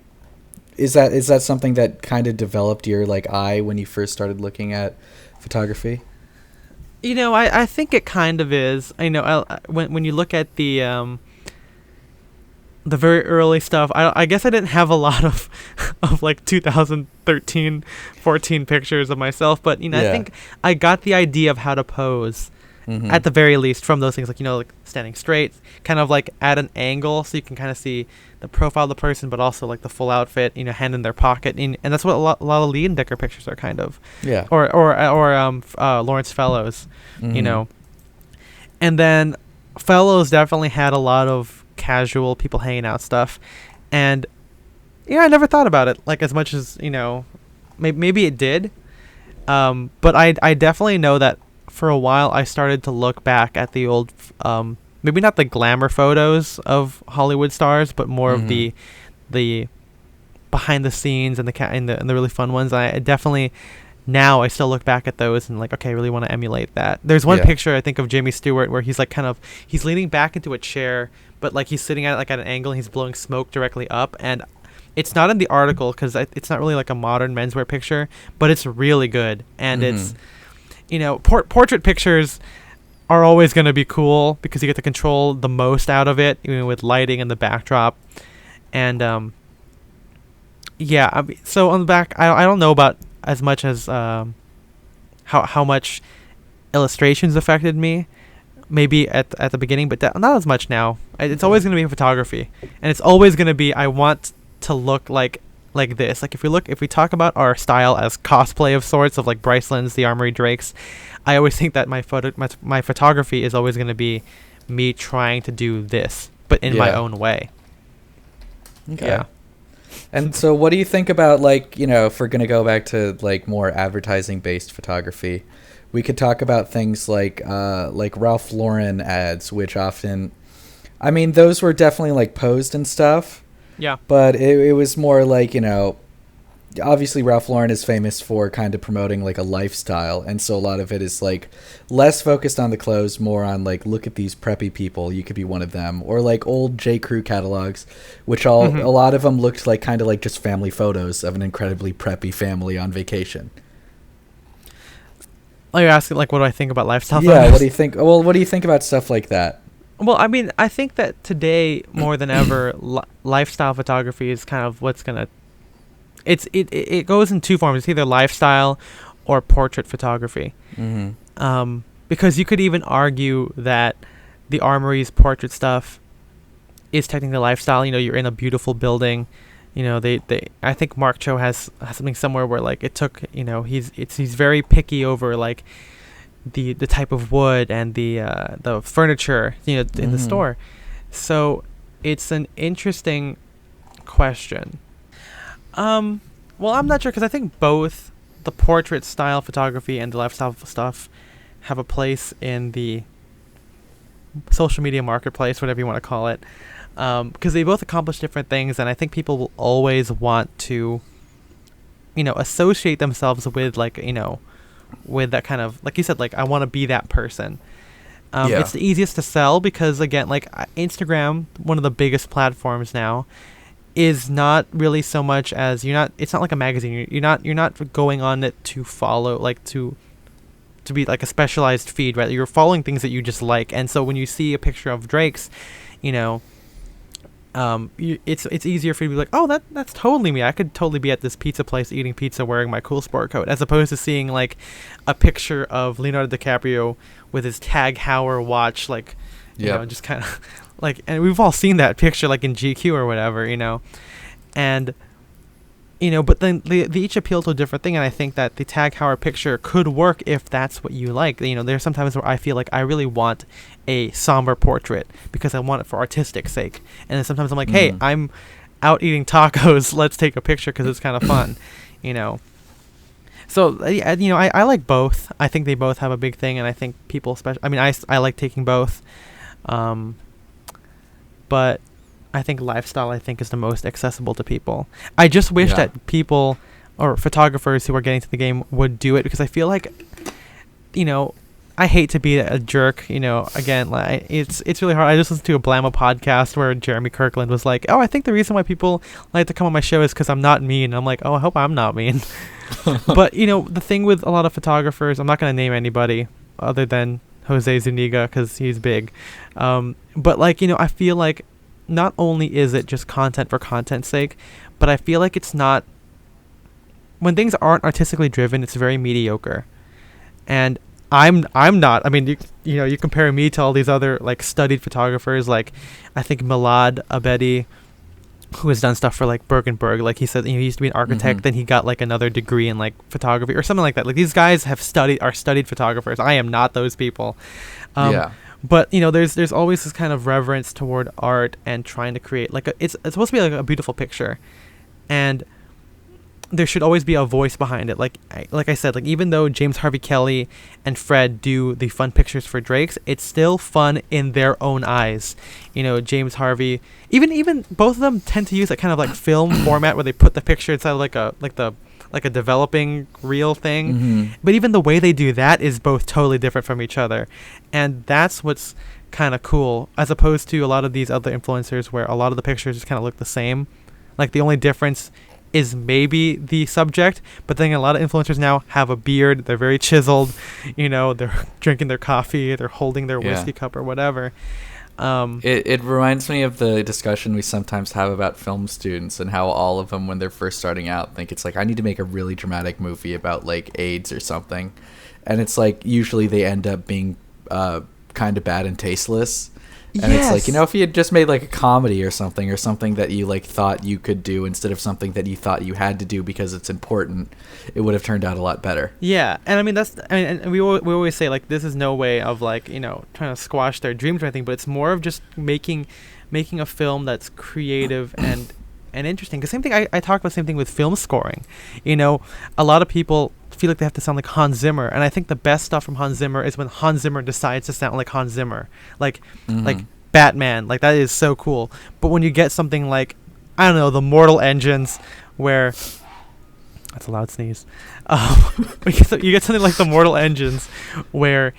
B: Is that something that kind of developed your like eye when you first started looking at photography?
A: You know, I think it kind of is. You know, when you look at the very early stuff, I guess I didn't have a lot of like 2013, 14 pictures of myself, but you know, I think I got the idea of how to pose. At the very least from those things, like, you know, like standing straight, kind of like at an angle so you can kind of see the profile of the person, but also like the full outfit, you know, hand in their pocket, and that's what a lot of Leandecker pictures are kind of. Yeah. Or Lawrence Fellows, you know. And then Fellows definitely had a lot of casual people hanging out stuff, and yeah, I never thought about it like as much as, you know, maybe it did, but I definitely know that for a while I started to look back at the old maybe not the glamour photos of Hollywood stars, but more of the behind the scenes and the really fun ones. I definitely, now I still look back at those and like, okay, I really want to emulate that. There's one picture I think of Jimmy Stewart where he's like he's leaning back into a chair, but like he's sitting at it like at an angle and he's blowing smoke directly up, and It's not in the article because it's not really like a modern menswear picture, but it's really good. And it's, you know, portrait pictures are always going to be cool because you get to control the most out of it, even with lighting and the backdrop. And yeah, I mean, so on the back, I don't know about as much as how much illustrations affected me. Maybe at the beginning, but not as much now. It's always going to be photography, and it's always going to be I want to look like this. Like if we talk about our style as cosplay of sorts of like Bryceland's, the Armory Drakes, I always think that my photography is always going to be me trying to do this, but in my own way.
B: Okay. Yeah. And so what do you think about, like, you know, if we're going to go back to like more advertising based photography, we could talk about things like Ralph Lauren ads, which often, I mean, those were definitely like posed and stuff.
A: Yeah.
B: But it was more like, you know, obviously Ralph Lauren is famous for kind of promoting like a lifestyle. And so a lot of it is like less focused on the clothes, more on like, look at these preppy people. You could be one of them. Or like old J. Crew catalogs, which a lot of them looked like kind of like just family photos of an incredibly preppy family on vacation.
A: Oh, you're asking like what do I think about lifestyle
B: photos?
A: Yeah,
B: what do you think? Well, what do you think about stuff like that?
A: Well, I mean, I think that today more than ever, lifestyle photography is kind of what's gonna. It goes in two forms. It's either lifestyle or portrait photography. Because you could even argue that the Armory's portrait stuff is technically lifestyle. You know, you're in a beautiful building. You know, I think Mark Cho has something somewhere where like it took, you know, he's very picky over like the type of wood and the furniture, you know, in the store. So it's an interesting question. Well, I'm not sure because I think both the portrait style photography and the lifestyle stuff have a place in the social media marketplace, whatever you want to call it. Because they both accomplish different things, and I think people will always want to, you know, associate themselves with, like, you know, with that kind of, like you said, like, I want to be that person. It's the easiest to sell because, again, like, Instagram, one of the biggest platforms now, is not really so much as it's not like a magazine. You're not going on it to follow, like, to be like a specialized feed, right? You're following things that you just like, and so when you see a picture of Drake's, you know, it's easier for you to be like, oh, that's totally me. I could totally be at this pizza place eating pizza wearing my cool sport coat, as opposed to seeing like a picture of Leonardo DiCaprio with his Tag Heuer watch, like, you know, just kind of like, and we've all seen that picture like in GQ or whatever, you know, and you know, but then they each appeal to a different thing, and I think that the Tag Heuer picture could work if that's what you like. You know, there's sometimes where I feel like I really want a somber portrait because I want it for artistic sake, and then sometimes I'm like, hey, I'm out eating tacos, let's take a picture because it's kind of fun, you know. So you know, I like both. I think they both have a big thing, and I think people, I mean, I like taking both, but I think lifestyle, I think, is the most accessible to people. I just wish that people or photographers who are getting to the game would do it, because I feel like, you know, I hate to be a jerk, you know, again, like, it's really hard. I just listened to a Blammo podcast where Jeremy Kirkland was like, oh, I think the reason why people like to come on my show is because I'm not mean. And I'm like, oh, I hope I'm not mean. But, you know, the thing with a lot of photographers, I'm not going to name anybody other than Jose Zuniga because he's big. But, like, you know, I feel like not only is it just content for content's sake, but I feel like it's not, when things aren't artistically driven, it's very mediocre. And I'm not. I mean, you know, you compare me to all these other like studied photographers, like I think Milad Abedi, who has done stuff for like Bergenberg. Like he said, you know, he used to be an architect, then he got like another degree in like photography or something like that. Like these guys are studied photographers. I am not those people. But you know, there's always this kind of reverence toward art and trying to create like it's supposed to be like a beautiful picture, and there should always be a voice behind it. Like I said, like even though James Harvey Kelly and Fred do the fun pictures for Drake's, it's still fun in their own eyes. You know, James Harvey, even both of them tend to use that kind of like film format where they put the picture inside like a developing reel thing. But even the way they do that is both totally different from each other, and that's what's kind of cool, as opposed to a lot of these other influencers where a lot of the pictures just kind of look the same. Like the only difference is maybe the subject, but then a lot of influencers now have a beard. They're very chiseled, they're drinking their coffee, they're holding their whiskey cup or whatever.
B: It reminds me of the discussion we sometimes have about film students and how all of them, when they're first starting out, think it's like, I need to make a really dramatic movie about like AIDS or something, and it's like usually they end up being kind of bad and tasteless. And it's like, if you had just made like a comedy or something that you like thought you could do instead of something that you thought you had to do because it's important, it would have turned out a lot better.
A: Yeah, and I mean and we always say like this is no way of like trying to squash their dreams or anything, but it's more of just making a film that's creative and interesting. Because same thing, I talk about the same thing with film scoring. A lot of people feel like they have to sound like Hans Zimmer, and I think the best stuff from Hans Zimmer is when Hans Zimmer decides to sound like Hans Zimmer, like Batman. Like that is so cool. But when you get something like, I don't know, the Mortal Engines, where that's a loud sneeze. You get something like the Mortal Engines, where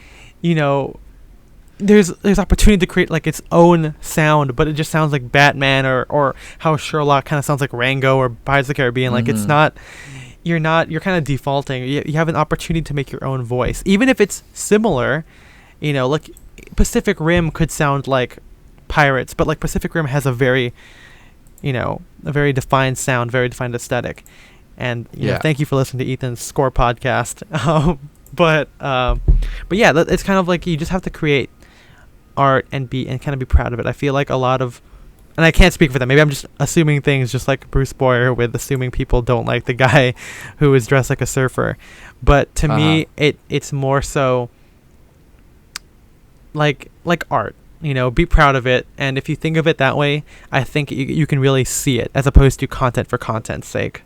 A: there's opportunity to create like its own sound, but it just sounds like Batman, or how Sherlock kind of sounds like Rango or Pirates of the Caribbean. Like it's not. You're kind of defaulting. You have an opportunity to make your own voice, even if it's similar. Like Pacific Rim could sound like Pirates, but like Pacific Rim has a very defined sound, very defined aesthetic. And thank you for listening to Ethan's Score podcast. But yeah, it's kind of like you just have to create art and kind of be proud of it. I feel like a lot of, and I can't speak for them, maybe I'm just assuming things, just like Bruce Boyer with assuming people don't like the guy who is dressed like a surfer. But to me, it's more so like art. Be proud of it, and if you think of it that way, I think you can really see it, as opposed to content for content's sake.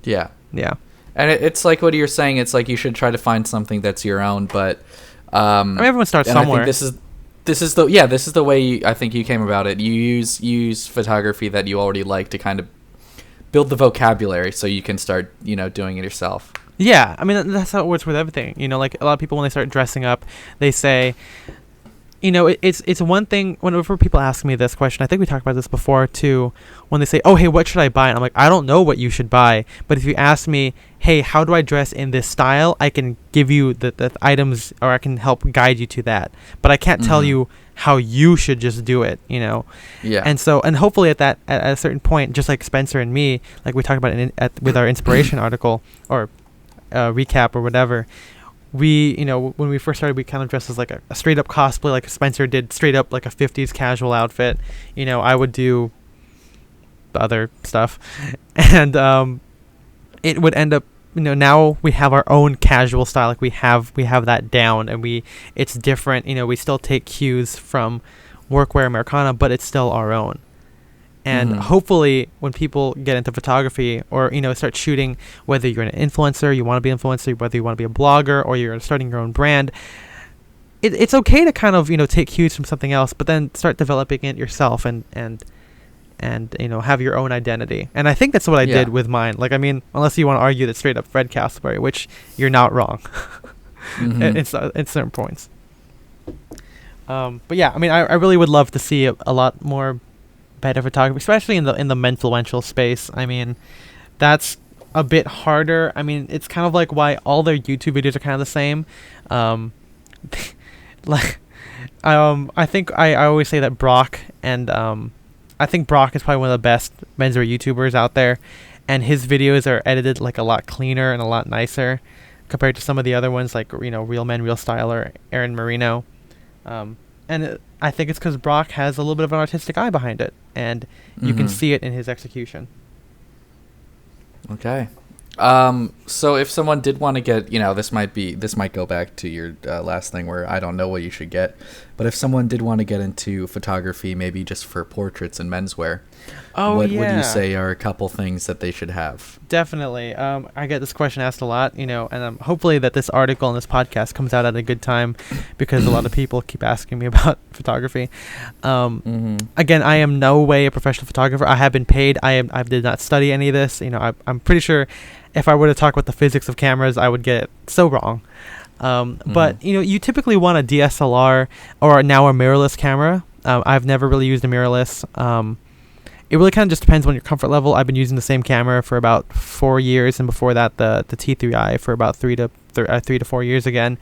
A: Yeah.
B: And it's like what you're saying. It's like you should try to find something that's your own, but
A: everyone starts somewhere.
B: I think this is the way I think you came about it. You use photography that you already like to kind of build the vocabulary, so you can start doing it yourself.
A: Yeah, I mean that's how it works with everything. Like a lot of people, when they start dressing up, they say, it's one thing. Whenever people ask me this question, I think we talked about this before too, when they say, oh, hey, what should I buy? And I'm like, I don't know what you should buy. But if you ask me, hey, how do I dress in this style? I can give you the items, or I can help guide you to that. But I can't tell you how you should just do it, Yeah. And so, and hopefully at a certain point, just like Spencer and me, like we talked about with our inspiration article or recap or whatever, we, when we first started, we kind of dressed as like a straight up cosplay, like Spencer did straight up like a 50s casual outfit. I would do the other stuff. And it would end up, now we have our own casual style. Like we have that down, and it's different. We still take cues from workwear Americana, but it's still our own. And hopefully when people get into photography, or start shooting, whether you're an influencer, you want to be an influencer, whether you want to be a blogger, or you're starting your own brand, it's okay to kind of take cues from something else, but then start developing it yourself and have your own identity. And I think that's what I did with mine. Like, I mean, unless you want to argue that straight up Fred Castleberry, which you're not wrong in certain points. But yeah, I mean, I really would love to see a lot more better photography, especially in the menfluential space. I mean, that's a bit harder. I mean, it's kind of like why all their YouTube videos are kind of the same. I think I always say that Brock, and I think Brock is probably one of the best menswear YouTubers out there, and his videos are edited like a lot cleaner and a lot nicer compared to some of the other ones, like Real Men Real Style or Aaron Marino. I think it's because Brock has a little bit of an artistic eye behind it, and you can see it in his execution.
B: Okay. So if someone did want to get, this might go back to your last thing where I don't know what you should get, but if someone did want to get into photography, maybe just for portraits and menswear, what would you say are a couple things that they should have?
A: Definitely. I get this question asked a lot, and hopefully that this article and this podcast comes out at a good time, because a lot of people keep asking me about photography. Again, I am no way a professional photographer. I have been paid. I did not study any of this. I'm pretty sure if I were to talk about the physics of cameras, I would get it so wrong. But you typically want a DSLR or now a mirrorless camera. I've never really used a mirrorless. it really kind of just depends on your comfort level. I've been using the same camera for about 4 years, and before that the T3i for about 3 to 4 years again.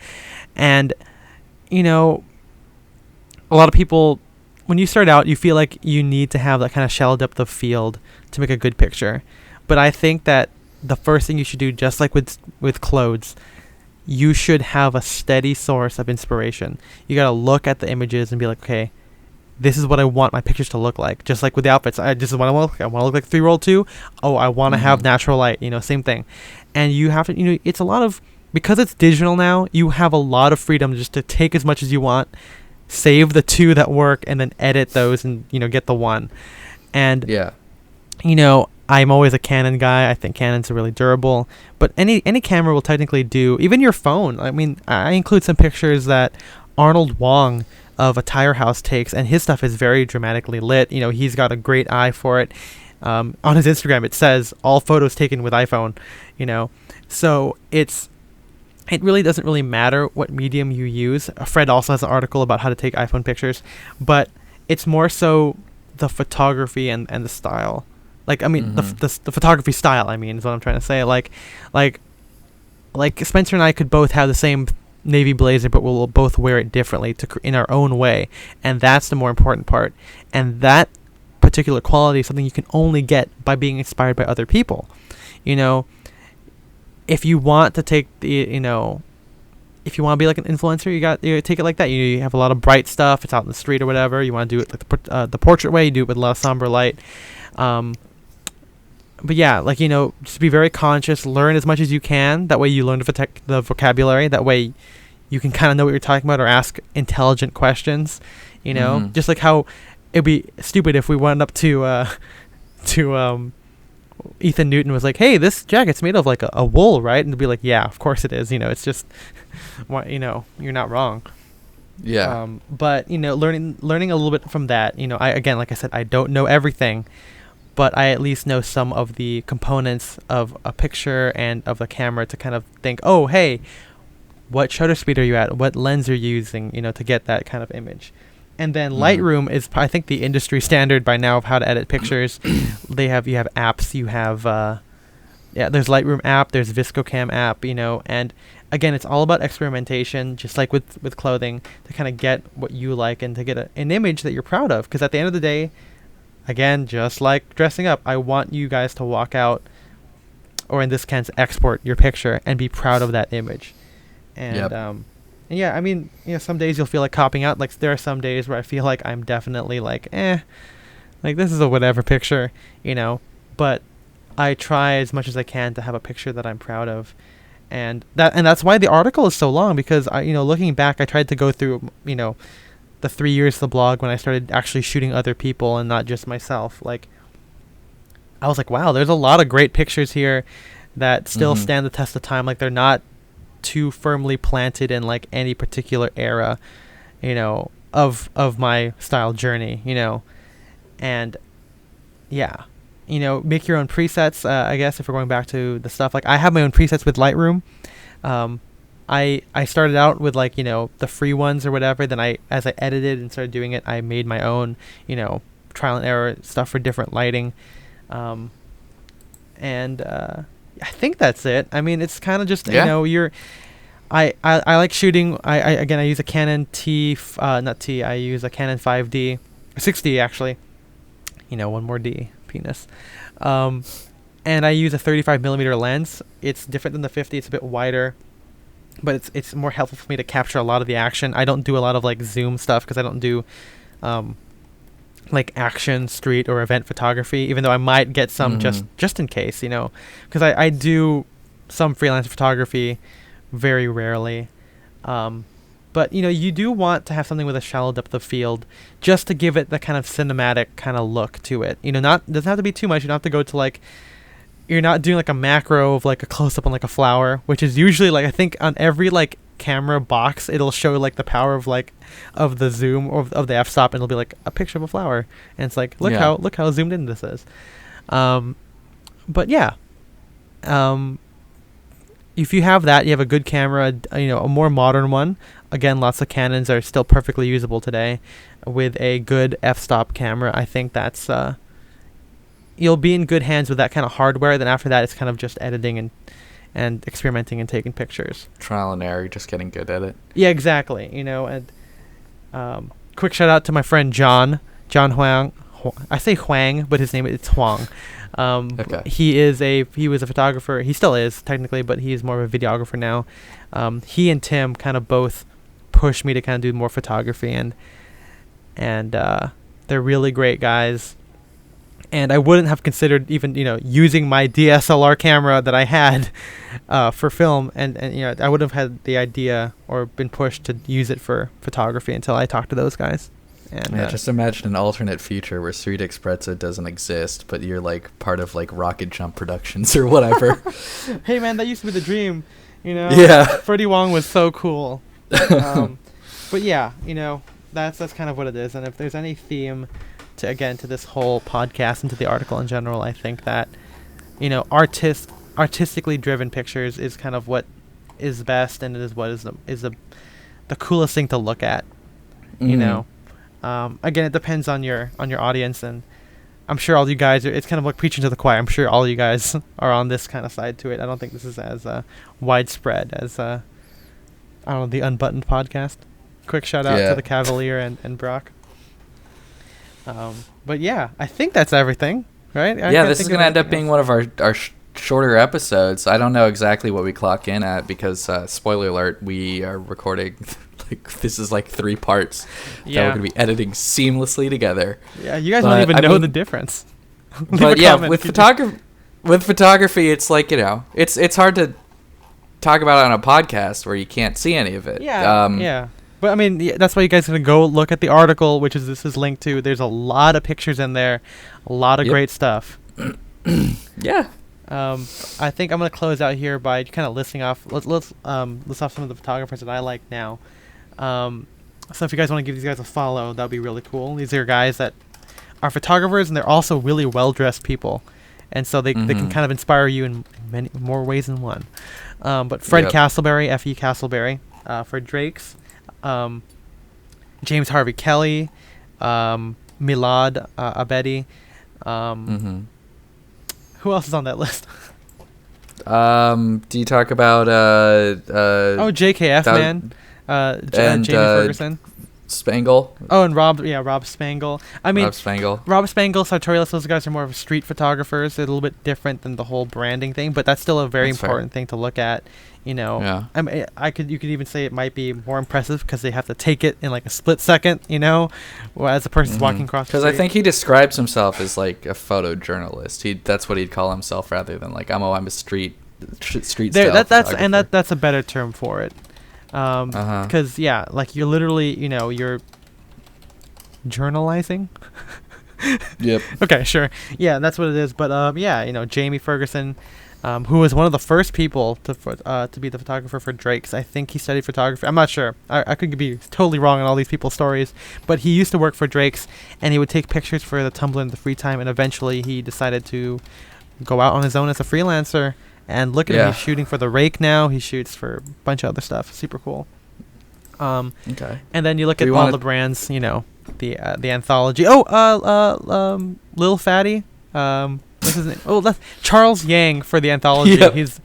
A: And you know, a lot of people, when you start out, you feel like you need to have that kind of shallow depth of field to make a good picture. But I think that the first thing you should do, just like with clothes, you should have a steady source of inspiration. You got to look at the images and be like, okay, this is what I want my pictures to look like. Just like with the outfits, this is what I want to look like. I want to look like 3-year-old too. Oh, I want to have natural light, same thing. And you have to, it's a lot of, because it's digital now, you have a lot of freedom just to take as much as you want, save the 2 that work, and then edit those and, get the 1. And, I'm always a Canon guy. I think Canons are really durable. But any camera will technically do, even your phone. I mean, I include some pictures that Arnold Wong of a tire house takes, and his stuff is very dramatically lit. He's got a great eye for it. On his Instagram, it says all photos taken with iPhone. So it really doesn't really matter what medium you use. Fred also has an article about how to take iPhone pictures, but it's more so the photography and the style. Like, I mean, the photography style, I mean, is what I'm trying to say. Like Spencer and I could both have the same navy blazer, but we'll both wear it differently in our own way, and that's the more important part. And that particular quality is something you can only get by being inspired by other people. If you want to take if you want to be like an influencer, you take it like that. You have a lot of bright stuff. It's out in the street or whatever. You want to do it like the portrait way. You do it with a lot of somber light. But yeah, just be very conscious. Learn as much as you can. That way you learn the vocabulary. That way you can kind of know what you're talking about or ask intelligent questions. Just like how it'd be stupid if we went up to Ethan Newton was like, hey, this jacket's made of like a wool, right? And to be like, yeah, of course it is. It's just, you're not wrong.
B: Yeah.
A: But learning a little bit from that. Like I said, I don't know everything, but I at least know some of the components of a picture and of the camera to kind of think, oh, hey, what shutter speed are you at? What lens are you using? To get that kind of image. And then Lightroom is, I think, the industry standard by now of how to edit pictures. You have apps. You have, there's Lightroom app. There's ViscoCam app. And again, it's all about experimentation, just like with clothing, to kind of get what you like and to get an image that you're proud of. Because at the end of the day, again, just like dressing up, I want you guys to walk out, or in this case, export your picture and be proud of that image. And and yeah, I mean, some days you'll feel like copping out. Like, there are some days where I feel like I'm definitely like, like this is a whatever picture, but I try as much as I can to have a picture that I'm proud of. And that's why the article is so long, because looking back, I tried to go through, the 3 years of the blog when I started actually shooting other people and not just myself. Like, I was like, wow, there's a lot of great pictures here that still stand the test of time. Like, they're not too firmly planted in like any particular era, of my style journey, and yeah, make your own presets. I guess if we're going back to the stuff, like I have my own presets with Lightroom. I started out with like, the free ones or whatever. Then as I edited and started doing it, I made my own, trial and error stuff for different lighting. I think that's it. I mean, it's kind of just, I like shooting. I use a Canon I use a Canon 5D, 6D actually. One more D, penis. And I use a 35mm lens. It's different than the 50. It's a bit wider, but it's more helpful for me to capture a lot of the action. I don't do a lot of like zoom stuff because I don't do like action, street, or event photography, even though I might get some just in case, because I do some freelance photography very rarely. But, you do want to have something with a shallow depth of field just to give it the kind of cinematic kind of look to it. Doesn't have to be too much. You don't have to go to like, you're not doing like a macro of like a close-up on like a flower, which is usually like, I think on every like camera box it'll show like the power of like of the zoom or of the f-stop, and it'll be like a picture of a flower, and it's like look how zoomed in this is. But yeah, if you have that, you have a good camera, a more modern one. Again, lots of Canons are still perfectly usable today with a good f-stop camera. I think that's you'll be in good hands with that kind of hardware. Then after that, it's kind of just editing and experimenting and taking pictures.
B: Trial and error, just getting good at it.
A: Yeah, exactly. And quick shout out to my friend John Huang. I say Huang, but his name is Huang.
B: Okay.
A: He was a photographer. He still is technically, but he's more of a videographer now. He and Tim kind of both pushed me to kind of do more photography, and they're really great guys. And I wouldn't have considered even using my DSLR camera that I had for film, and I wouldn't have had the idea or been pushed to use it for photography until I talked to those guys. And
B: just imagine an alternate future where Street Expressa doesn't exist, but you're like part of like Rocket Jump Productions or whatever.
A: Hey man, that used to be the dream,
B: Yeah.
A: Freddie Wong was so cool. But yeah, that's kind of what it is. And if there's any theme to this whole podcast and to the article in general, I think that artistically driven pictures is kind of what is best, and it is what is the coolest thing to look at. Again, it depends on your audience, and I'm sure all you guys it's kind of like preaching to the choir. I'm sure all you guys are on this kind of side to it. I don't think this is as widespread as I don't know, the Unbuttoned podcast. Quick shout out to the Cavalier and Brock. But yeah, I think that's everything, right?
B: This is gonna end up being one of our shorter episodes. I don't know exactly what we clock in at because spoiler alert, we are recording this is like 3 parts that we're gonna be editing seamlessly together.
A: Yeah, you guys don't even know the difference.
B: But yeah, with photography, it's like it's hard to talk about it on a podcast where you can't see any of it.
A: Yeah. But I mean, that's why you guys are gonna go look at the article, which this is linked to. There's a lot of pictures in there, a lot of great stuff.
B: Yeah.
A: I think I'm gonna close out here by kind of listing off. Let's list off some of the photographers that I like now. So if you guys want to give these guys a follow, that'd be really cool. These are guys that are photographers, and they're also really well-dressed people, and so they can kind of inspire you in many more ways than one. But Fred Castleberry, F.E. Castleberry, for Drake's, James Harvey Kelly, Milad Abedi. Who else is on that list?
B: Do you talk about
A: JKF man, Jamie Ferguson,
B: Spangle?
A: Oh, and Rob Spangle. I mean, Rob Spangle, Sartorius, those guys are more of street photographers. They're a little bit different than the whole branding thing, but that's still a very important thing to look at.
B: Yeah.
A: I mean, you could even say it might be more impressive because they have to take it in like a split second, as a person's walking across the street.
B: Because I think he describes himself as like a photojournalist. That's what he'd call himself rather than like I'm a street style photographer.
A: That's a better term for it. Because like you're literally, you're journalizing.
B: Yep.
A: Okay, sure. Yeah, that's what it is. But Jamie Ferguson, who was one of the first people to be the photographer for Drake's. I think he studied photography. I'm not sure. I could be totally wrong on all these people's stories. But he used to work for Drake's, and he would take pictures for the Tumblr in the free time. And eventually, he decided to go out on his own as a freelancer. And look at him. He's shooting for the Rake now. He shoots for a bunch of other stuff. Super cool.
B: Okay.
A: And then you look at all the brands. The anthology. Oh, Lil Fatty. What's his name? Oh, that's Charles Yang for the anthology.
B: Yep.
A: He's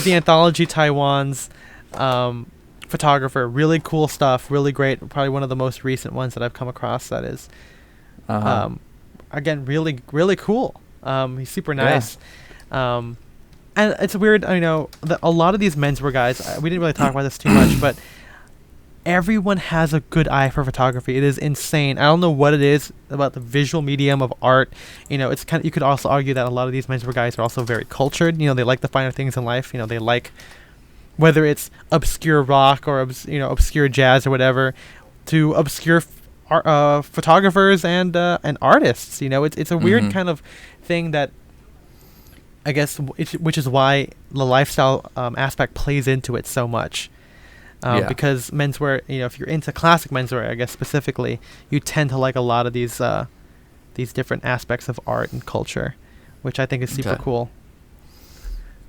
A: the anthology Taiwan's photographer. Really cool stuff. Really great. Probably one of the most recent ones that I've come across. That is, again, really really cool. He's super nice. Yeah. And it's weird. I know that a lot of these menswear guys. We didn't really talk about this too much, but everyone has a good eye for photography. It is insane. I don't know what it is about the visual medium of art. It's kind of, you could also argue that a lot of these menswear guys are also very cultured. They like the finer things in life. They like, whether it's obscure rock or obscure jazz or whatever, to obscure photographers and artists. It's a weird kind of thing that, I guess, which is why the lifestyle aspect plays into it so much. Because menswear, if you're into classic menswear, I guess specifically, you tend to like a lot of these different aspects of art and culture, which I think is super cool.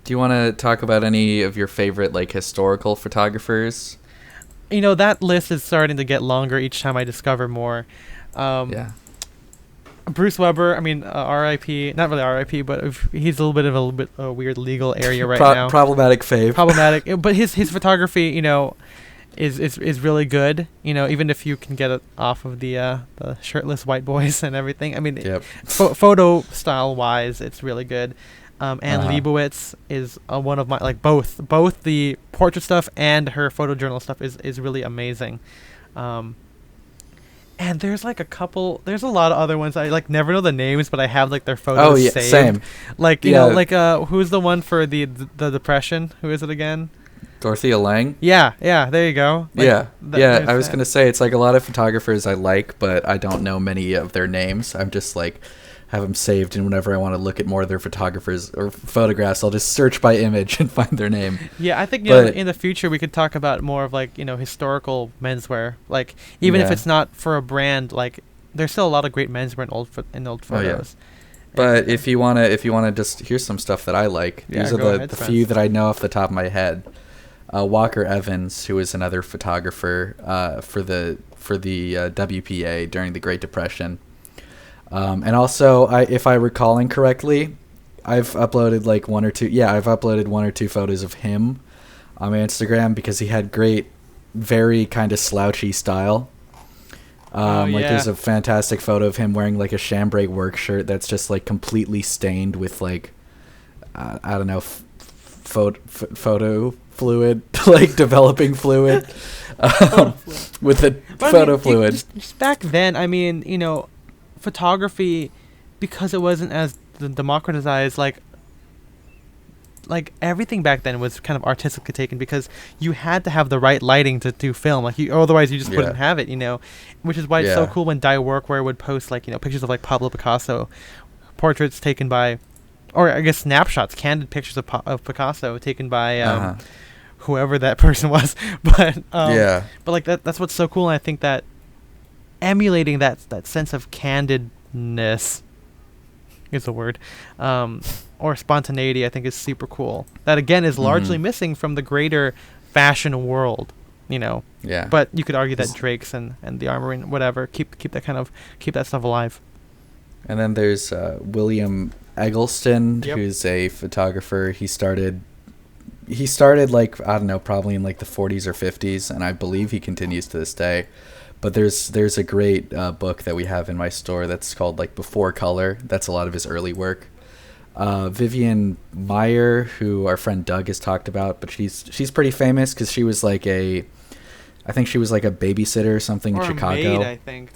B: Do you want to talk about any of your favorite like historical photographers?
A: That list is starting to get longer each time I discover more. Bruce Weber, I mean, R.I.P. Not really R.I.P., but he's a little bit a weird legal area right now.
B: Problematic fave.
A: Problematic, but his photography, is really good. Even if you can get it off of the shirtless white boys and everything. I mean,
B: yep.
A: Photo style wise, it's really good. Anne Leibovitz is one of my both the portrait stuff and her photojournal stuff is really amazing. And there's there's a lot of other ones. I never know the names, but I have their photos saved.
B: Same.
A: Who's the one for the depression? Who is it again?
B: Dorothea Lange?
A: Yeah, there you go.
B: I was going to say, it's a lot of photographers I like, but I don't know many of their names. I'm just have them saved, and whenever I want to look at more of their photographers or photographs, I'll just search by image and find their name.
A: Yeah, I think in the future we could talk about more of historical menswear. Even if it's not for a brand, there's still a lot of great menswear in old photos.
B: Oh, yeah. But if you wanna just here's some stuff that I like. These are the few that I know off the top of my head. Walker Evans, who is another photographer for the WPA during the Great Depression. And also, if I'm recalling correctly, I've uploaded one or two photos of him on my Instagram because he had great, very kind of slouchy style. There's a fantastic photo of him wearing a chambray work shirt that's just completely stained with I don't know, photo fluid, developing fluid, with the photo fluid.
A: Just back then, photography, because it wasn't as democratized, everything back then was kind of artistically taken because you had to have the right lighting to do film. Otherwise you just wouldn't have it, which is why it's so cool when Die Workwear would post pictures of Pablo Picasso, portraits taken by, or I guess snapshots, candid pictures of Picasso taken by whoever that person was. But that's what's so cool, and I think that emulating that sense of candidness is a word, or spontaneity, I think is super cool. That again is largely missing from the greater fashion world,
B: Yeah.
A: But you could argue that Drake's and the Armory and whatever keep that stuff alive.
B: And then there's William Eggleston, who's a photographer. He started I don't know, probably in the 40s or 50s, and I believe he continues to this day. But there's a great book that we have in my store that's called Before Color. That's a lot of his early work. Vivian Meyer, who our friend Doug has talked about, but she's pretty famous because she was I think she was a babysitter or something in Chicago.
A: Maid, I think.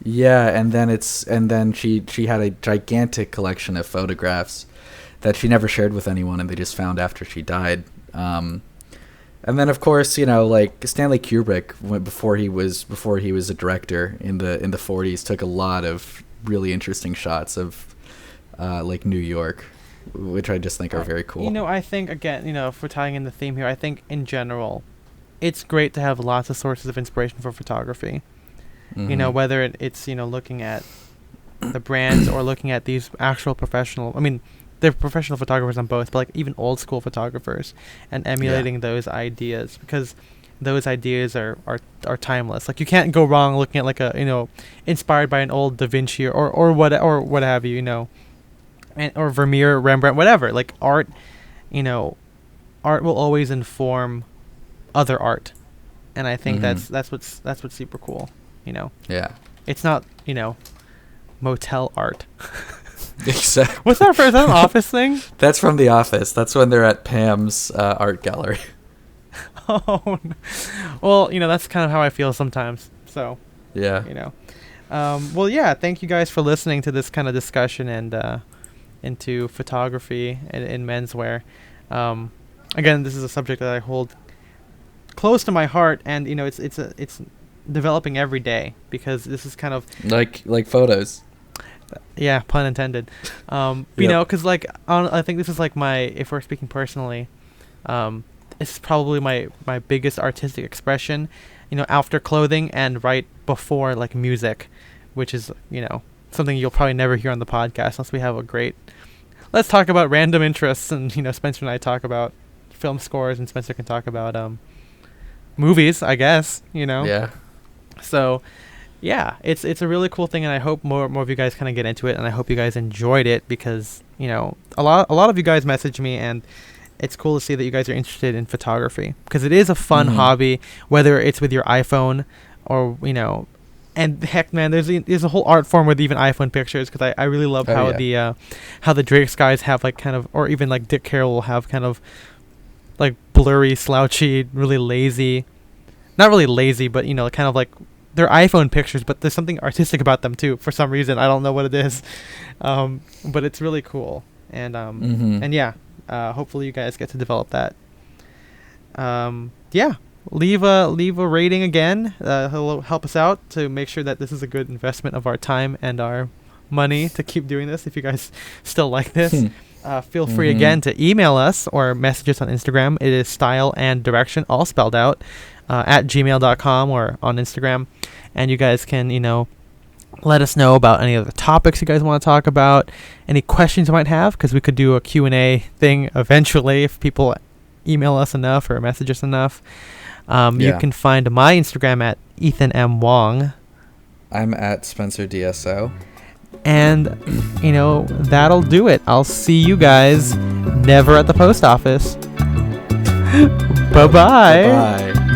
B: Yeah, and then she had a gigantic collection of photographs that she never shared with anyone, and they just found after she died. And then, of course, Stanley Kubrick, before he was a director in the 40s, took a lot of really interesting shots of New York, which I just think are very cool.
A: I think, again, if we're tying in the theme here, I think in general, it's great to have lots of sources of inspiration for photography. Whether it's looking at the brands or looking at these actual professional. They're professional photographers on both, but even old school photographers, and emulating those ideas, because those ideas are timeless. You can't go wrong looking at a inspired by an old Da Vinci or what have you, or Vermeer, Rembrandt, whatever. Art, art will always inform other art, and I think that's what's super cool.
B: Yeah.
A: It's not motel art.
B: Exactly.
A: What's that for? Is that an Office thing?
B: That's from The Office. That's when they're at Pam's art gallery.
A: Oh, no. Well, that's kind of how I feel sometimes. So,
B: yeah.
A: Thank you guys for listening to this kind of discussion and into photography in menswear. Again, this is a subject that I hold close to my heart, and it's developing every day, because this is kind of
B: like photos.
A: Yeah, pun intended. Because I think this is if we're speaking personally, this is probably my biggest artistic expression, after clothing and right before music, which is, something you'll probably never hear on the podcast unless we have a great, let's talk about random interests, and, Spencer and I talk about film scores, and Spencer can talk about movies, I guess,
B: Yeah.
A: So, yeah, it's a really cool thing, and I hope more of you guys kind of get into it, and I hope you guys enjoyed it, because you know a lot of you guys message me, and it's cool to see that you guys are interested in photography, because it is a fun hobby, whether it's with your iPhone or and heck, man, there's a whole art form with even iPhone pictures, because I really love how the Drake's guys have like kind of, or even like Dick Carroll will have kind of like blurry, slouchy, really lazy, not really lazy, but kind of like they're iPhone pictures, but there's something artistic about them too for some reason. I don't know what it is, but it's really cool, and and yeah, hopefully you guys get to develop that. Yeah, leave a rating again. It'll help us out to make sure that this is a good investment of our time and our money to keep doing this. If you guys still like this, feel free again to email us or message us on Instagram. It is style and direction, all spelled out, at gmail.com or on Instagram. And you guys can, let us know about any other topics you guys want to talk about, any questions you might have, because we could do a Q&A thing eventually if people email us enough or message us enough. You can find my Instagram at Ethan M. Wong.
B: I'm at Spencer DSO.
A: And, that'll do it. I'll see you guys never at the post office. Bye-bye.
B: Bye-bye.